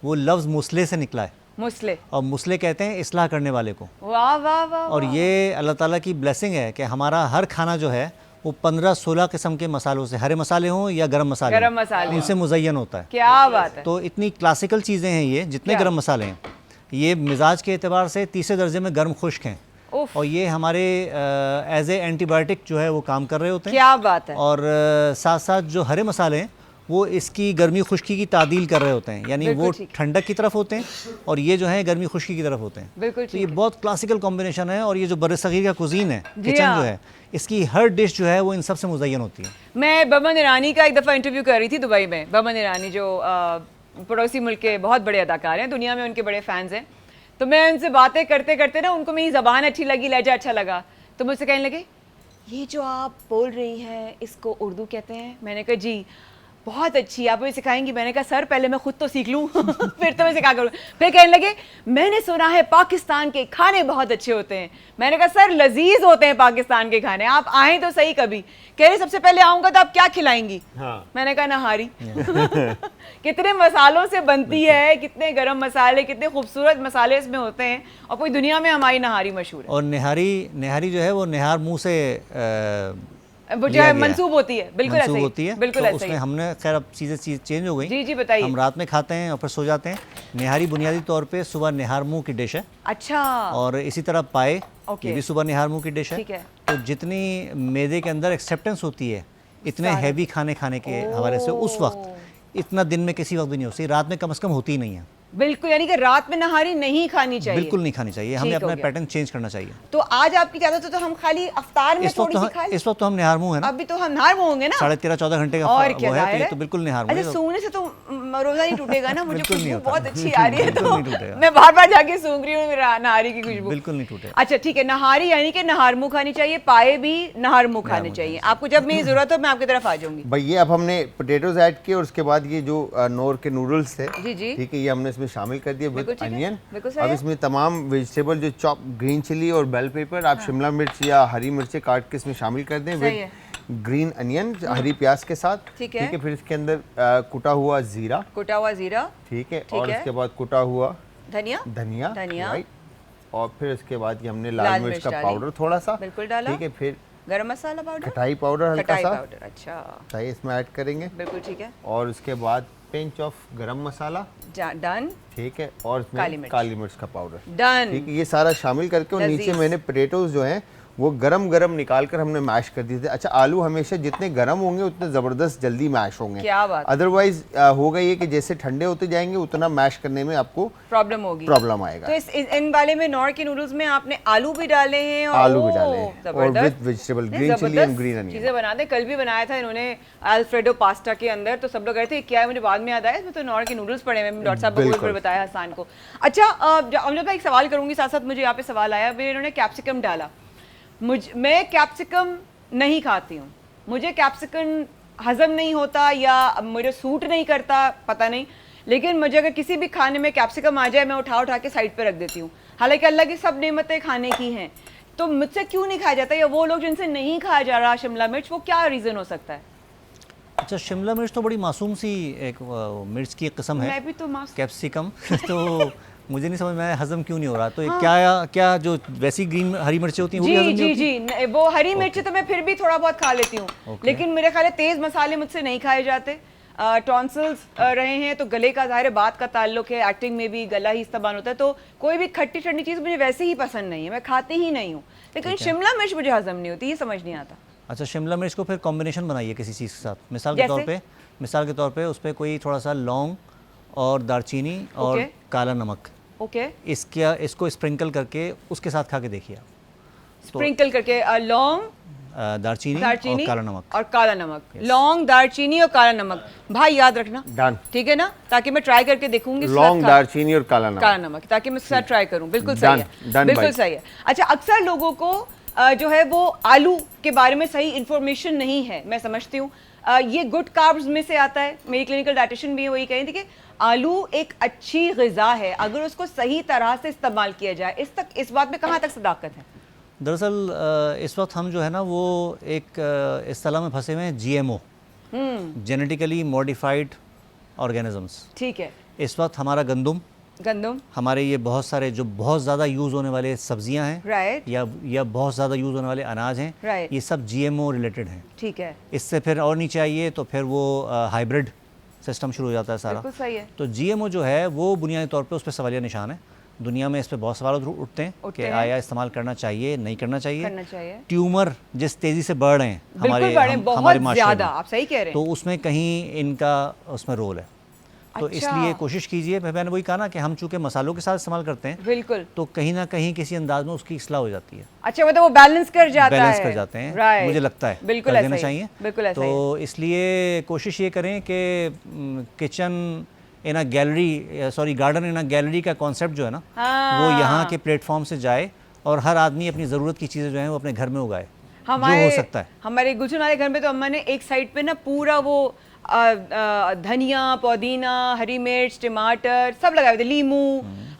वो लफ्ज़ मुसले से निकला है, मुसले। और मुसले कहते हैं इस्लाह करने वाले को। वाह वाह वाह। और ये अल्लाह ताला की ब्लेसिंग है कि हमारा हर खाना जो है वो 15-16 किस्म के मसालों से, हरे मसाले हों या गरम मसाले गरम हों, मसाले उनसे मुज़य्यन होता है। क्या बात है। तो इतनी क्लासिकल चीज़ें हैं ये, जितने क्या? गरम मसाले हैं ये मिजाज के एतबार से तीसरे दर्जे में गर्म खुश्क हैं, उफ। और ये हमारे एज ए एंटीबायोटिक जो है वो काम कर रहे होते हैं। क्या बात है। और साथ साथ जो हरे मसाले हैं वो इसकी गर्मी खुश्की की तादील कर रहे होते हैं, यानी बिल्कुल वो ठीक। ठंडक की तरफ होते हैं और ये जो है गर्मी खुश्की की तरफ होते हैं। बिल्कुल तो ये ठीक है। बहुत क्लासिकल कॉम्बिनेशन है, और ये जो बरसगीर का कुजीन है, जी किचन हाँ। जो है, इसकी हर डिश जो है वो इन सब से मुज़य्यन होती है। मैं बमन ईरानी का एक दफ़ा इंटरव्यू कर रही थी दुबई में। बमन ईरानी जो पड़ोसी मुल्क के बहुत बड़े अदाकार हैं, दुनिया में उनके बड़े फैंस हैं। तो मैं उनसे बातें करते करते ना, उनको मेरी ज़बान अच्छी लगी, लहजा अच्छा लगा, तो मुझसे कहने लगे ये जो आप बोल रही हैं इसको उर्दू कहते हैं। मैंने कहा जी बहुत अच्छी, आप मुझे सिखाएंगी? मैंने कहा सर पहले मैं खुद तो सीख लूँ फिर तो मैं सिखा करूँ। फिर कहने लगे मैंने सुना है पाकिस्तान के खाने बहुत अच्छे होते हैं। मैंने कहा सर लजीज होते हैं पाकिस्तान के खाने, आप आएँ तो सही कभी। कह रहे सबसे पहले आऊँगा तो आप क्या खिलाएंगी? हाँ। मैंने कहा नहारी कितने मसालों से बनती है, कितने गरम मसाले, कितने खूबसूरत मसाले इसमें होते हैं, और पूरी दुनिया में हमारी नहारी मशहूर है। और निहारी जो है वो निहार मुँह से वो जो लिया है गया है। मंसूब होती है, बिल्कुल ऐसे मंसूब ही, होती है। बिल्कुल तो ऐसे उसमें ही। हमने खैर अब चीज़ें चेंज हो गई। जी जी बताइए। हम रात में खाते हैं और फिर सो जाते हैं। निहारी बुनियादी तौर पे सुबह निहार मुँह की डिश है, अच्छा और इसी तरह पाए ओके। ये भी सुबह निहार मुँह की डिश है। ठीक है। तो जितनी मैदे के अंदर एक्सेप्टेंस होती है इतने सारा। हैवी खाने खाने के हवाले से उस वक्त इतना दिन में किसी वक्त भी नहीं होती, रात में कम से कम होती ही नहीं है। बिल्कुल, यानी कि रात में नहारी नहीं खानी चाहिए। बिल्कुल नहीं खानी चाहिए, हमें ठीक हो अपना गया। पैटर्न चेंज करना चाहिए। तो आज आपकी इजाजत हो तो हम खाली अफ्तार में थोड़ी सी खा लें? इस वक्त तो हम निहार मुँह है ना, अभी तो हम नहार मुँह होंगे ना। 13.5-14 घंटे का और वो क्या है, तो जाहिर ये है। तो बिल्कुल निहार मुँह अच्छा है। सूंघने से तो रोजा नहीं टूटेगा ना? मुझे बिल्कुल नहीं खुशबू होता। बहुत अच्छी आ रही है बिल्कुल तो नहीं टूटेगा। मैं बार बार जाके सूंघ रही हूँ मेरा नहारी की खुशबू। बिल्कुल नहीं टूटेगा। अच्छा ठीक है, नहारी यानी कि नहार मुँह खानी चाहिए, पाए भी नहार मुँह खाने चाहिए। आपको जब मेरी जरूरत हो मैं आपकी तरफ आ जाऊंगी। भाई ये अब हमने पोटैटोज ऐड किए और उसके बाद ये जो नोर के नूडल्स थे, जी जी ठीक है, ये हमने इसमें शामिल कर दिए बिल्कुल विद ठीक है, अनियन। बिल्कुल सही अब है। इसमें तमाम वेजिटेबल जो चॉप, ग्रीन चिली और बेल पेपर, आप शिमला मिर्च या हरी मिर्चें काट के इसमें शामिल कर दें सही है। विद ग्रीन अनियन, हरी प्याज के साथ। ठीक है। फिर इसके अंदर कुटा हुआ जीरा, कुटा हुआ जीरा, ठीक है, ठीक और है। उसके बाद कुटा हुआ धनिया, धनिया, धनिया। राइट, और फिर इसके बाद ये हमने लाल लाल मिर्च मिर्च का डाली। पाउडर थोड़ा सा, बिल्कुल डाला। ठीक है, फिर गरम मसाला पाउडर, खटाई पाउडर हल्का खटाई सा पाउडर, अच्छा चाहिए इसमें ऐड करेंगे, बिल्कुल ठीक है, और उसके बाद पिंच ऑफ गरम मसाला, डन, ठीक है, और इसमें काली मिर्च का पाउडर, डन। ठीक है, ये सारा शामिल करके, और नीचे लजीज। मैंने पोटैटोज जो हैं वो गरम गरम निकाल कर हमने मैश कर दिए थे। अच्छा, आलू हमेशा जितने गरम होंगे उतने ज़बरदस्त जल्दी मैश होंगे, क्या बात। अदरवाइज होगा ये कि जैसे ठंडे होते जाएंगे उतना मैश करने में आपको प्रॉब्लम होगी, प्रॉब्लम आएगा। तो इन वाले में नॉर के नूडल्स में आपने आलू भी डाले हैं और आलू भी डाले हैं, और जबरदस्त। विद वेजिटेबल, नहीं, ग्रीन चिली एंड जबरदस्त ग्रीन अनियन। चीजें बनाते। कल भी बनाया था इन्होंने अल्फ्रेडो पास्ता के अंदर, तो सब लोग गए थे क्या है, मुझे बाद में याद आया इसमें तो नॉर के नूडल्स पड़े हैं। डॉक्टर साहब बिल्कुल। को बताया हसान को। अच्छा अमजद भाई एक सवाल करूंगी, साथ साथ मुझे यहाँ पे सवाल आया, इन्होंने कैप्सिकम डाला, मैं कैप्सिकम नहीं खाती हूँ, मुझे कैप्सिकम हजम नहीं होता या मेरे सूट नहीं करता, पता नहीं, लेकिन मुझे अगर किसी भी खाने में कैप्सिकम आ जाए मैं उठा के साइड पे रख देती हूँ, हालांकि अल्लाह की सब नेमतें खाने की हैं। तो मुझसे क्यों नहीं खाया जाता, या वो लोग जिनसे नहीं खाया जा रहा शिमला मिर्च, वो क्या रीज़न हो सकता है? अच्छा, शिमला मिर्च तो बड़ी मासूम सी एक मिर्च की एक किस्म है, मैं भी तो कैप्सिकम तो मुझे नहीं समझ में आया हजम क्यों नहीं हो रहा। तो क्या जो वैसी ग्रीन हरी मिर्चें होती हैं वो भी हजम नहीं होती? जी, वो हरी मिर्च तो मैं फिर भी थोड़ा बहुत खा लेती हूँ, लेकिन मेरे ख्याल है तेज मसाले मुझसे नहीं खाए जाते। टॉन्सिल्स रहे हैं तो गले का ज़ाहिर बात का ताल्लुक है, एक्टिंग में भी गला ही इस्तेमाल होता है, तो कोई भी खट्टी ठंडी चीज़ मुझे वैसे ही पसंद नहीं है, मैं खाती ही नहीं हूँ। लेकिन शिमला मिर्च मुझे हजम नहीं होती, ये समझ नहीं आता। अच्छा, शिमला मिर्च को फिर कॉम्बिनेशन बनाइए किसी चीज़ के साथ। मिसाल के तौर पे उस पर कोई थोड़ा सा लौंग और दालचीनी और काला नमक, इसको स्प्रिंकल करके उसके साथ खा के देखिए आप। स्प्रिंकल करके लौंग, दालचीनी और काला नमक। लौंग, दालचीनी और काला नमक, भाई याद रखना, डन, ठीक है ना, ताकि मैं ट्राई करके देखूंगी। लौंग, दालचीनी और काला नमक, ताकि मैं साथ ट्राई करूं। बिल्कुल सही है, बिल्कुल सही है। अच्छा, अक्सर लोगों को जो है वो आलू के बारे में सही इन्फॉर्मेशन नहीं है, मैं समझती हूँ। ये गुड कार्ब्स में से आता है, मेरी क्लिनिकल डाइटिशियन भी वही कही थी कि आलू एक अच्छी ग़िज़ा है अगर उसको सही तरह से इस्तेमाल किया जाए। इस बात में कहाँ तक सदाकत है? दरअसल इस वक्त हम जो है ना वो एक इस्तेलाह में फंसे हुए हैं, GMO, जेनेटिकली मॉडिफाइड ऑर्गेनिजम्स। ठीक है। इस वक्त हमारा गंदम, हमारे ये बहुत सारे जो बहुत ज़्यादा यूज़ होने वाले सब्जियां हैं, या बहुत ज़्यादा यूज़ होने वाले अनाज हैं, ये सब GMO रिलेटेड हैं। ठीक है। इससे फिर और नहीं चाहिए तो फिर वो हाइब्रिड सिस्टम शुरू हो जाता है सारा। बिल्कुल सही है। तो GMO जो है वो बुनियादी तौर पे उस पर सवालिया निशान है। दुनिया में इस पे बहुत सवाल उठते हैं कि आया इस्तेमाल करना चाहिए, नहीं करना चाहिए। ट्यूमर जिस तेज़ी से बढ़ रहे हैं हमारे माशरे में, आप सही कह रहे हैं, तो उसमें कहीं इनका उसमें रोल है। तो इसलिए कोशिश कीजिए, मैंने वही कहा ना कि हम चूंकि मसालों के साथ इस्तेमाल करते हैं, बिल्कुल, तो कहीं ना कहीं किसी अंदाज में उसकी इस्लाह हो जाती है। अच्छा, मतलब वो बैलेंस कर जाते हैं, मुझे लगता है बिल्कुल देना चाहिए। बिल्कुल तो इसलिए कोशिश ये करें कि किचन इन अ गैलरी, गार्डन इन अ गैलरी का कॉन्सेप्ट जो है ना, वो यहाँ के प्लेटफॉर्म से जाए और हर आदमी अपनी ज़रूरत की चीज़ें जो हैं वो अपने घर में उगाए, जो हो सकता है। हमारे गुलशन वाले घर में तो अम्मा ने एक साइड पे ना पूरा वो धनिया, पुदीना, हरी मिर्च, टमाटर सब लगाए थे, लीमू।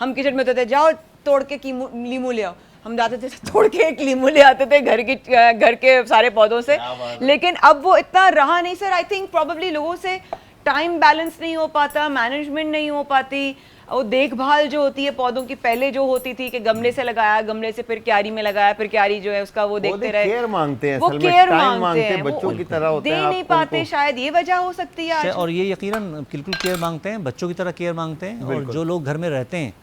हम किचन में होते थे, जाओ तोड़ के लीमू ले आओ, हम जाते थे तोड़ के एक लीमू ले आते थे घर के सारे पौधों से। लेकिन अब वो इतना रहा नहीं सर। आई थिंक प्रॉबेबली लोगों से टाइम बैलेंस नहीं हो पाता, मैनेजमेंट नहीं हो पाती, वो देखभाल जो होती है पौधों की पहले जो होती थी कि गमले से लगाया, गमले से फिर क्यारी में लगाया, फिर क्यारी जो है उसका वो देखते रहे, केयर मांगते हैं, वो केयर मांगते हैं, बच्चों की तरह होते हैं, दे नहीं पाते, शायद ये वजह हो सकती है। और ये यकीनन बिल्कुल केयर मांगते हैं, बच्चों की तरह केयर मांगते हैं। और जो लोग घर में रहते हैं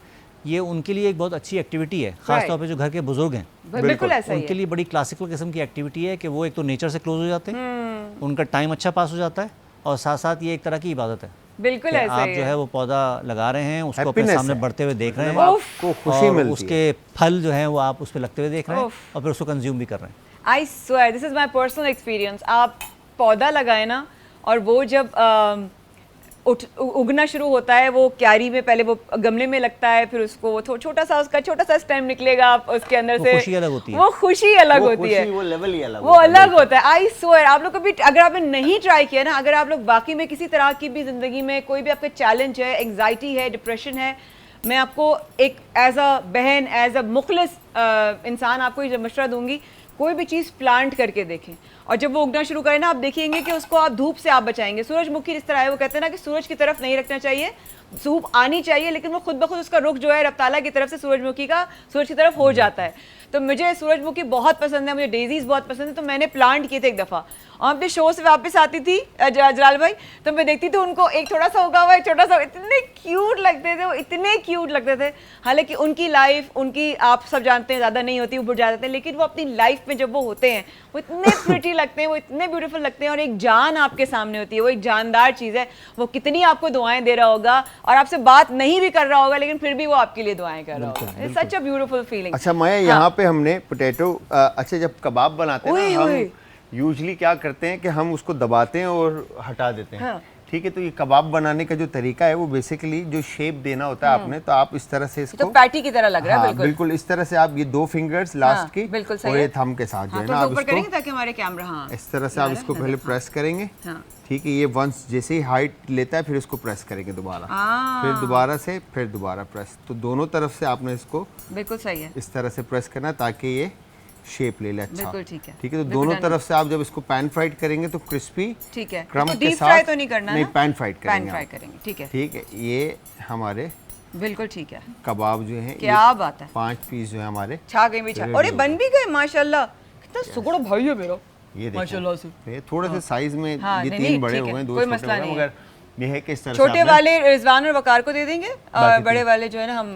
ये उनके लिए एक बहुत अच्छी एक्टिविटी है, खासतौर पे जो घर के बुजुर्ग हैं, बिल्कुल ऐसा ही उनके लिए बड़ी क्लासिकल किस्म की एक्टिविटी है कि वो एक तो नेचर से क्लोज हो जाते हैं, उनका टाइम अच्छा पास हो जाता है, और साथ साथ ये एक तरह की इबादत है। बिल्कुल ऐसा आप जो है वो पौधा लगा रहे हैं, उसको अपने सामने बढ़ते हुए देख रहे हैं, आपको खुशी मिलती है, उसके फल जो हैं वो आप उस पर लगते हुए देख रहे हैं और फिर उसको कंज्यूम भी कर रहे हैं। I swear, this is my personal experience. आप पौधा लगाए ना, और वो जब उगना शुरू होता है, वो क्यारी में पहले वो गमले में लगता है, फिर उसको छोटा सा स्टेम निकलेगा उसके अंदर से, खुशी अलग होती है, वो खुशी अलग होती है, वो लेवल ही अलग, वो अलग होता है। आई स्वेयर, आप लोग कभी अगर आपने नहीं ट्राई किया ना, अगर आप लोग बाकी में किसी तरह की भी जिंदगी में कोई भी आपका चैलेंज है, एंग्जाइटी है, डिप्रेशन है, मैं आपको एक एज अ बहन, एज अ मुखलिस इंसान आपको ये मशवरा दूंगी, कोई भी चीज़ प्लांट करके देखें, और जब वो उगना शुरू करे ना, आप देखेंगे कि उसको आप धूप से आप बचाएंगे। सूरजमुखी इस तरह है, वो कहते हैं ना कि सूरज की तरफ नहीं रखना चाहिए, धूप आनी चाहिए, लेकिन वो खुद ब खुद उसका रुख जो है रब ताला की तरफ से सूरजमुखी का सूरज की तरफ हो जाता है। तो मुझे सूरजमुखी बहुत पसंद है, मुझे डेजीज बहुत पसंद है, तो मैंने प्लांट किए थे एक दफ़ा, और अपने शो से वापस आती थी जलाल भाई, तो मैं देखती थी उनको एक थोड़ा सा उगा हुआ, एक छोटा सा, इतने क्यूट लगते थे वो, इतने क्यूट लगते थे। हालांकि उनकी लाइफ, उनकी आप सब जानते हैं ज़्यादा नहीं होती, वो बुढ़ जाते हैं, लेकिन वो अपनी लाइफ में जब वो होते हैं वो इतने प्रिटी लगते हैं, वो इतने ब्यूटीफुल लगते हैं, और एक जान आपके सामने होती है, वो एक जानदार चीज़ है। वो कितनी आपको दुआएं दे रहा होगा, और आपसे बात नहीं भी कर रहा होगा, लेकिन फिर भी वो आपके लिए दुआएं कर रहा होगा। It's such a beautiful feeling. अच्छा मैं यहाँ पे हमने पोटैटो, अच्छा जब कबाब बनाते हैं ना, हम यूजुअली क्या करते हैं कि हम उसको दबाते हैं और हटा देते हैं, ठीक है। तो ये कबाब बनाने का जो तरीका है वो बेसिकली जो शेप देना होता है आपने, तो आप इस तरह से इसको, तो पैटी की तरह लग रहा है। हाँ, बिल्कुल बिल्कुल इस तरह से आप ये 2 फिंगर्स लास्ट की बिल्कुल सही और ये है। थंब के साथ जो है ना हाँ, आप ऊपर करेंगे इसको ताकि हमारे कैमरा, हाँ इस तरह से आप इसको पहले प्रेस करेंगे। हाँ। ठीक है, ये वंस जैसे ही हाइट लेता है फिर इसको प्रेस करेंगे दोबारा, फिर दोबारा से, फिर दोबारा प्रेस। तो दोनों तरफ से आपने इसको बिल्कुल सही है, इस तरह से प्रेस करना है ताकि ये शेप ले ले। अच्छा, बिल्कुल ठीक है। ठीक है। तो दोनों तरफ से आप जब इसको पैन फ्राइड करेंगे तो क्रिस्पी, ठीक है। क्रम तो के डीप साथ, फ्राई तो नहीं करना नहीं ना? पैन फ्राइड पैन करेंगे फ्राई आप। करेंगे, ठीक है। ठीक है, ये हमारे बिल्कुल ठीक है। कबाब जो है, क्या बात है, 5 पीस जो है हमारे छा गई भी छा, और ये बन भी गए माशाल्लाह। कितना सुगड़ा भाई है मेरा, ये देखो, माशाल्लाह से। ये थोड़े से साइज में हाँ, ये नहीं, 3 नहीं, बड़े ठीक हो है, गए, 2 कोई छोटे मसला हो गए, नहीं मगर ये है कि इस तरह से छोटे आपने- वाले रिजवान और वकार को दे देंगे, और बाकी बड़े वाले जो है ना हम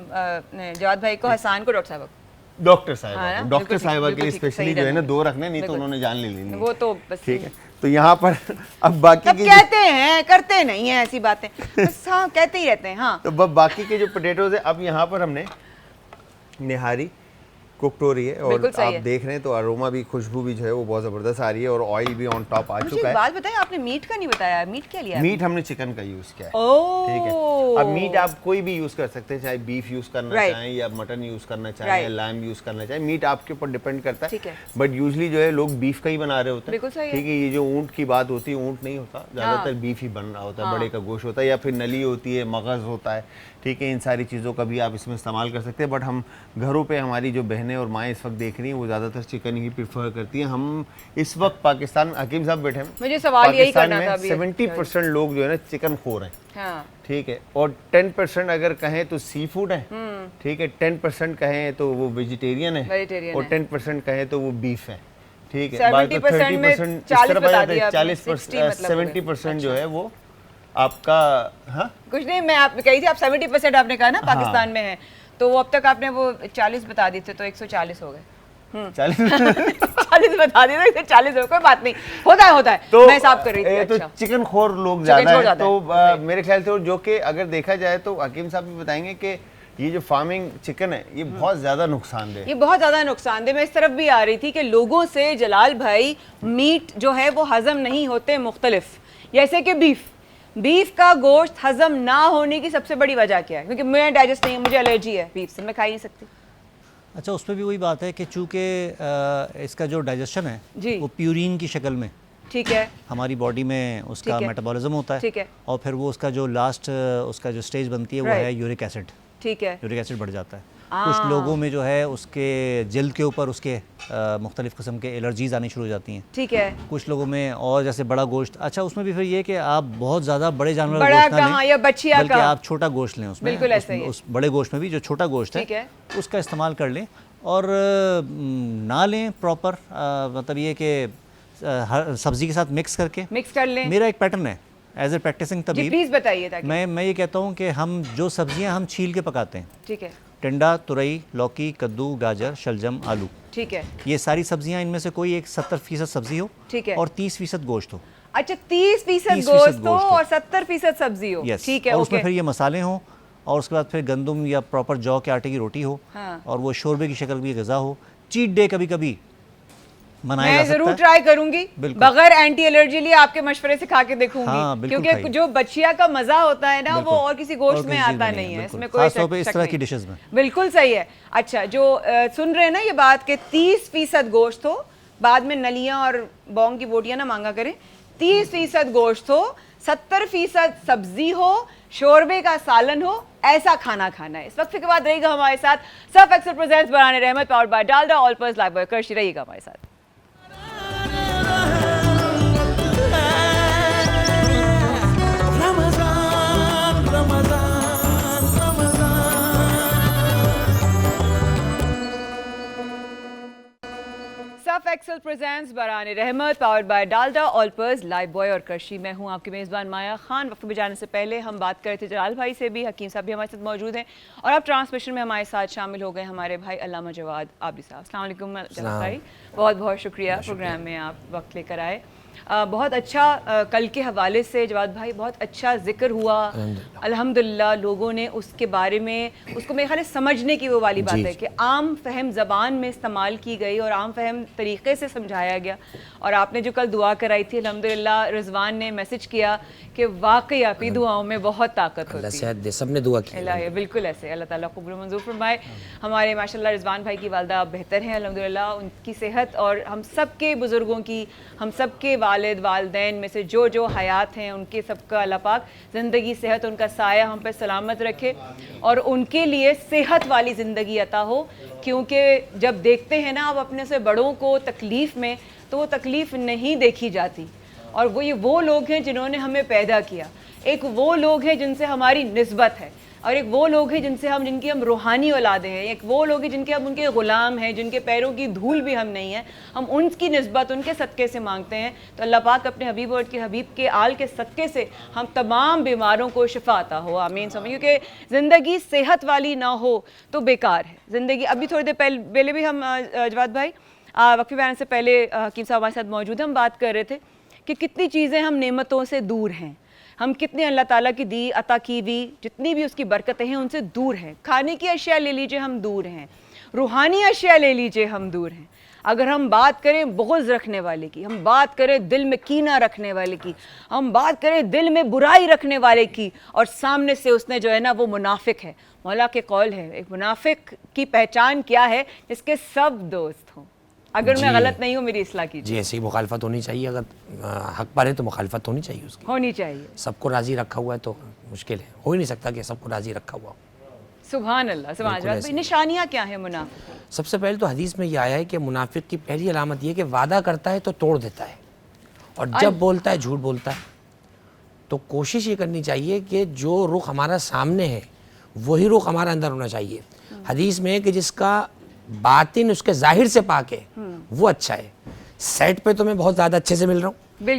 जवाद भाई को, हसान को, डॉक्टर साहब को। डॉक्टर हाँ साहिबा ना, को, डॉक्टर बिल्कुल ठीक, साहिबा के लिए बिल्कुल ठीक, स्पेशली सही जो है ना रहना। 2 रखने, नहीं तो बिल्कुल। उन्होंने जान ले लेनी। वो तो बस ठीक है। तो यहाँ पर अब बाकी अब के कहते हैं, करते नहीं है ऐसी बातें, बस हाँ कहते ही रहते हैं। हाँ, तो बाकी के जो पोटैटोज है, अब यहाँ पर हमने निहारी कुकड हो रही है और बिल्कुल सही आप है। देख रहे हैं तो अरोमा भी, खुशबू भी जो है वो बहुत ज़बरदस्त आ रही है और ऑयल भी ऑन टॉप आ मुझे चुका एक है। बात बताएं, आपने मीट का नहीं बताया, मीट क्या लिया? मीट हमने चिकन का यूज़ किया है। ओह, ठीक है। अब मीट आप कोई भी यूज़ कर सकते हैं, चाहे बीफ यूज़ करना Right. चाहें या मटन यूज़ करना चाहें Right. या लैम यूज़ करना चाहें, मीट आपके ऊपर डिपेंड करता ठीक है। है। बट यूजली जो है लोग बीफ का ही बना रहे होते हैं। बिल्कुल सही है। ठीक है। ये जो ऊँट की बात होती है, ऊँट नहीं होता, ज़्यादातर बीफ ही बन रहा होता है, बड़े का गोश्त होता है या फिर नली होती है, मगज़ होता है। ठीक है, इन सारी चीज़ों का भी आप इसमें इस्तेमाल कर सकते हैं। बट हम घरों पे हमारी जो बहनें और माएँ इस वक्त देख रही हैं वो ज़्यादातर चिकन ही प्रेफर करती हैं। हम इस वक्त पाकिस्तान में, हकीम साहब बैठे हैं, मुझे सवाल यही पाकिस्तान करना में था अभी। 70% लोग जो है ना चिकन खोर हैं। हाँ, ठीक है। और 10% अगर कहें तो सी फूड है। ठीक है। 10% कहें तो वो वेजिटेरियन है Vegetarian और है। 10% कहें तो वो बीफ है। ठीक है। 70% में 40 बता दिया आपने, 60 मतलब 70% जो है वो आपका, हाँ कुछ नहीं, मैं आप कही थी, आप 70% आपने कहा ना पाकिस्तान में है, तो वो अब तक आपने वो 40 बता दिए थे, तो 140 हो गए। 40 40 बता दिए तो 140 हो गए, कोई बात नहीं, होता है। तो मैं हिसाब कर रही थी। तो अच्छा, चिकन खोर लोग चिकन ज्यादा खोर है। ज्यादा तो है। मेरे ख्याल से, जो कि अगर देखा जाए तो हकीम साहब भी बताएंगे कि ये जो फार्मिंग चिकन है ये बहुत ज्यादा नुकसानदेह है। ये बहुत ज़्यादा नुकसानदेह। मैं इस तरफ भी आ रही थी कि लोगों से, जलाल भाई, मीट जो है वो हजम नहीं होते मुख्तलिफ, जैसे कि बीफ का गोश्त हजम ना होने की सबसे बड़ी वजह क्या है? क्योंकि मैं डाइजेस्ट नहीं है, मुझे एलर्जी है बीफ से, मैं खा ही नहीं सकती। अच्छा, उसमें भी वही बात है कि चूँकि इसका जो डाइजेशन जी। है वो प्यूरिन की शक्ल में ठीक है, हमारी बॉडी में उसका ठीक है। मेटाबॉलिज्म होता है। ठीक है। और फिर वो उसका जो लास्ट उसका जो स्टेज बनती है वो Right. है यूरिक एसिड। ठीक है। यूरिक एसिड बढ़ जाता है। कुछ लोगों में जो है उसके जिल्द के ऊपर उसके मुख्तलिफ़ किस्म के एलर्जीज़ आनी शुरू हो जाती हैं। ठीक है। कुछ लोगों में, और जैसे बड़ा गोश्त, अच्छा उसमें भी फिर ये कि आप बहुत ज़्यादा बड़े जानवर का बड़ा गोश्त ना कहाँ लें, या बछिया बल्कि का? आप छोटा गोश्त लें उसमें। बिल्कुल ऐसा ही है। उस बड़े गोश्त में भी जो छोटा गोश्त ठीक है। उसका इस्तेमाल कर लें। और ना लें प्रॉपर, मतलब ये कि हर सब्ज़ी के साथ मिक्स करके। मिक्स कर लें। मेरा एक पैटर्न है एज ए प्रैक्टिसिंग जी तबीब, प्लीज बताइए ताकि। मैं ये कहता हूँ कि हम जो सब्जियाँ हम छील के पकाते हैं, ठीक है। टिंडा, तुरई, लौकी, कद्दू, गाजर, शलजम, आलू, ठीक है। ये सारी सब्जियां, इनमें से कोई एक 70% सब्जी हो ठीक है। और 30% गोश्त हो। अच्छा, 30% 30% गोश्त हो गोश्त हो। और 70% सब्जी हो। यस। ठीक है। और उसमें ओके। फिर ये मसाले हों और उसके बाद फिर गंदम या प्रॉपर जौ के आटे की रोटी हो। हाँ। और वो शोरबे की शक्ल की गज़ा हो। चीट डे कभी कभी मनाया जा मैं सकता जरूर है। ट्राई करूंगी, बिल्कुल। बगैर एंटी एलर्जी लिए आपके मशवरे से खा के देखूंगी। हाँ, बिल्कुल क्योंकि खाइए। जो बछिया का मजा होता है ना, वो बिल्कुल। और किसी गोश्त और में किसी चीज़ आता में नहीं है, बिल्कुल। इसमें कोई खास तौर पे शक इस तरह नहीं। की डिशेस में बिल्कुल सही है। अच्छा, जो सुन रहे हैं ना ये बात कि 30% गोश्त हो, बाद में नलियां और बोंग की बोटियां ना मांगा करें, 30% गोश्त हो, 70% सब्जी हो, शोरबे का सालन हो, ऐसा खाना खाना है। इस वक्त के बाद रहेगा हमारे साथ सर्फ एक्सेल प्रेजेंट्स बराने रहमत powered by Dalda all purpose Lifebuoy करशी, रहिएगा हमारे साथ। सर्फ एक्सेल प्रेजेंट्स बराने रहमत powered by Dalda all purpose Lifebuoy और करशी। मैं हूं आपकी मेज़बान माया खान। वक्त पे जाने से पहले हम बात कर रहे थे जलाल भाई से भी, हकीम साहब भी हमारे साथ मौजूद हैं और अब ट्रांसमिशन में हमारे साथ शामिल हो गए हमारे भाई अल्लामा जवाद आबदी साहब। अस्सलाम वालेकुम जलाल भाई, बहुत बहुत शुक्रिया प्रोग्राम में आप वक्त लेकर आए। बहुत अच्छा कल के हवाले से जवाद भाई बहुत अच्छा जिक्र हुआ अल्हम्दुलिल्लाह। लोगों ने उसके बारे में उसको मेरे ख्याल समझने की वो वाली बात है कि आम फहम ज़बान में इस्तेमाल की गई और आम फहम तरीक़े से समझाया गया। और आपने जो कल दुआ कराई थी अल्हम्दुलिल्लाह, रिजवान ने मैसेज किया कि वाकई आपकी दुआओं में बहुत ताकत होती है। सबने दुआ की है बिल्कुल ऐसे, अल्लाह ताला कबूल मंजूर फरमाए। हमारे माशाल्लाह रिजवान भाई की वालदा बेहतर हैं अल्हम्दुलिल्लाह, उनकी सेहत और हम सब के बुज़ुर्गों की, हम सब के वालिद वालदैन में से जो हयात हैं उनके सबका अल्लाह पाक ज़िंदगी सेहत उनका साया हम पे सलामत रखे और उनके लिए सेहत वाली ज़िंदगी अता हो। क्योंकि जब देखते हैं ना आप अपने से बड़ों को तकलीफ़ में, तो वो तकलीफ़ नहीं देखी जाती। और वो लोग हैं जिन्होंने हमें पैदा किया, एक वो लोग हैं जिनसे हमारी निस्बत है, और एक वो लोग हैं जिनकी हम रूहानी औलादे हैं, एक वो लोग हैं जिनके हम उनके ग़ुलाम हैं, जिनके पैरों की धूल भी हम नहीं हैं। हम उनकी निस्बत उनके सदक़े से मांगते हैं। तो अल्लाह पाक अपने हबीब और के हबीब के आल के सदक़े से हम तमाम बीमारों को शिफा अता हो, आमीन। समझ, क्योंकि ज़िंदगी सेहत वाली ना हो तो बेकार है ज़िंदगी। अभी थोड़ी देर पहले भी हम जवाद भाई वक्फी बयान से पहले हकीम साहब हमारे साथ मौजूद, हम बात कर रहे थे कि कितनी चीज़ें हम नेमतों से दूर हैं, हम कितने अल्लाह ताला की दी अता की हुई जितनी भी उसकी बरकतें हैं उनसे दूर हैं। खाने की अशिया ले लीजिए हम दूर हैं, रूहानी अशिया ले लीजिए हम दूर हैं। अगर हम बात करें बुग़्ज़ रखने वाले की, हम बात करें दिल में कीना रखने वाले की, हम बात करें दिल में बुराई रखने वाले की, और सामने से उसने जो है ना वो मुनाफिक है। मौला के कौल है, एक मुनाफिक की पहचान क्या है? जिसके सब दोस्त हों। अगर मैं गलत नहीं हूँ मेरी इस्लाह कीजिए। जी, ऐसी मुखालफत होनी चाहिए। अगर हक पर है तो मुखालफत होनी चाहिए, उसकी होनी चाहिए। सबको राज़ी रखा हुआ है तो मुश्किल है, हो ही नहीं सकता कि सबको राज़ी रखा हुआ हो। सुभान अल्लाह, सुभान अल्लाह। निशानियाँ क्या है मुनाफिक? सबसे पहले तो हदीस में यह आया है कि मुनाफिक की पहली अलामत यह कि वादा करता है तो तोड़ देता है, और जब बोलता है झूठ बोलता है। तो कोशिश ये करनी चाहिए कि जो रुख हमारा सामने है वही रुख हमारा अंदर होना चाहिए। हदीस में है कि जिसका बातिन उसके जाहिर से पाक है वो अच्छा है। सेट पे तो मैं बहुत ज़्यादा अच्छे से मिल रहा हूँ,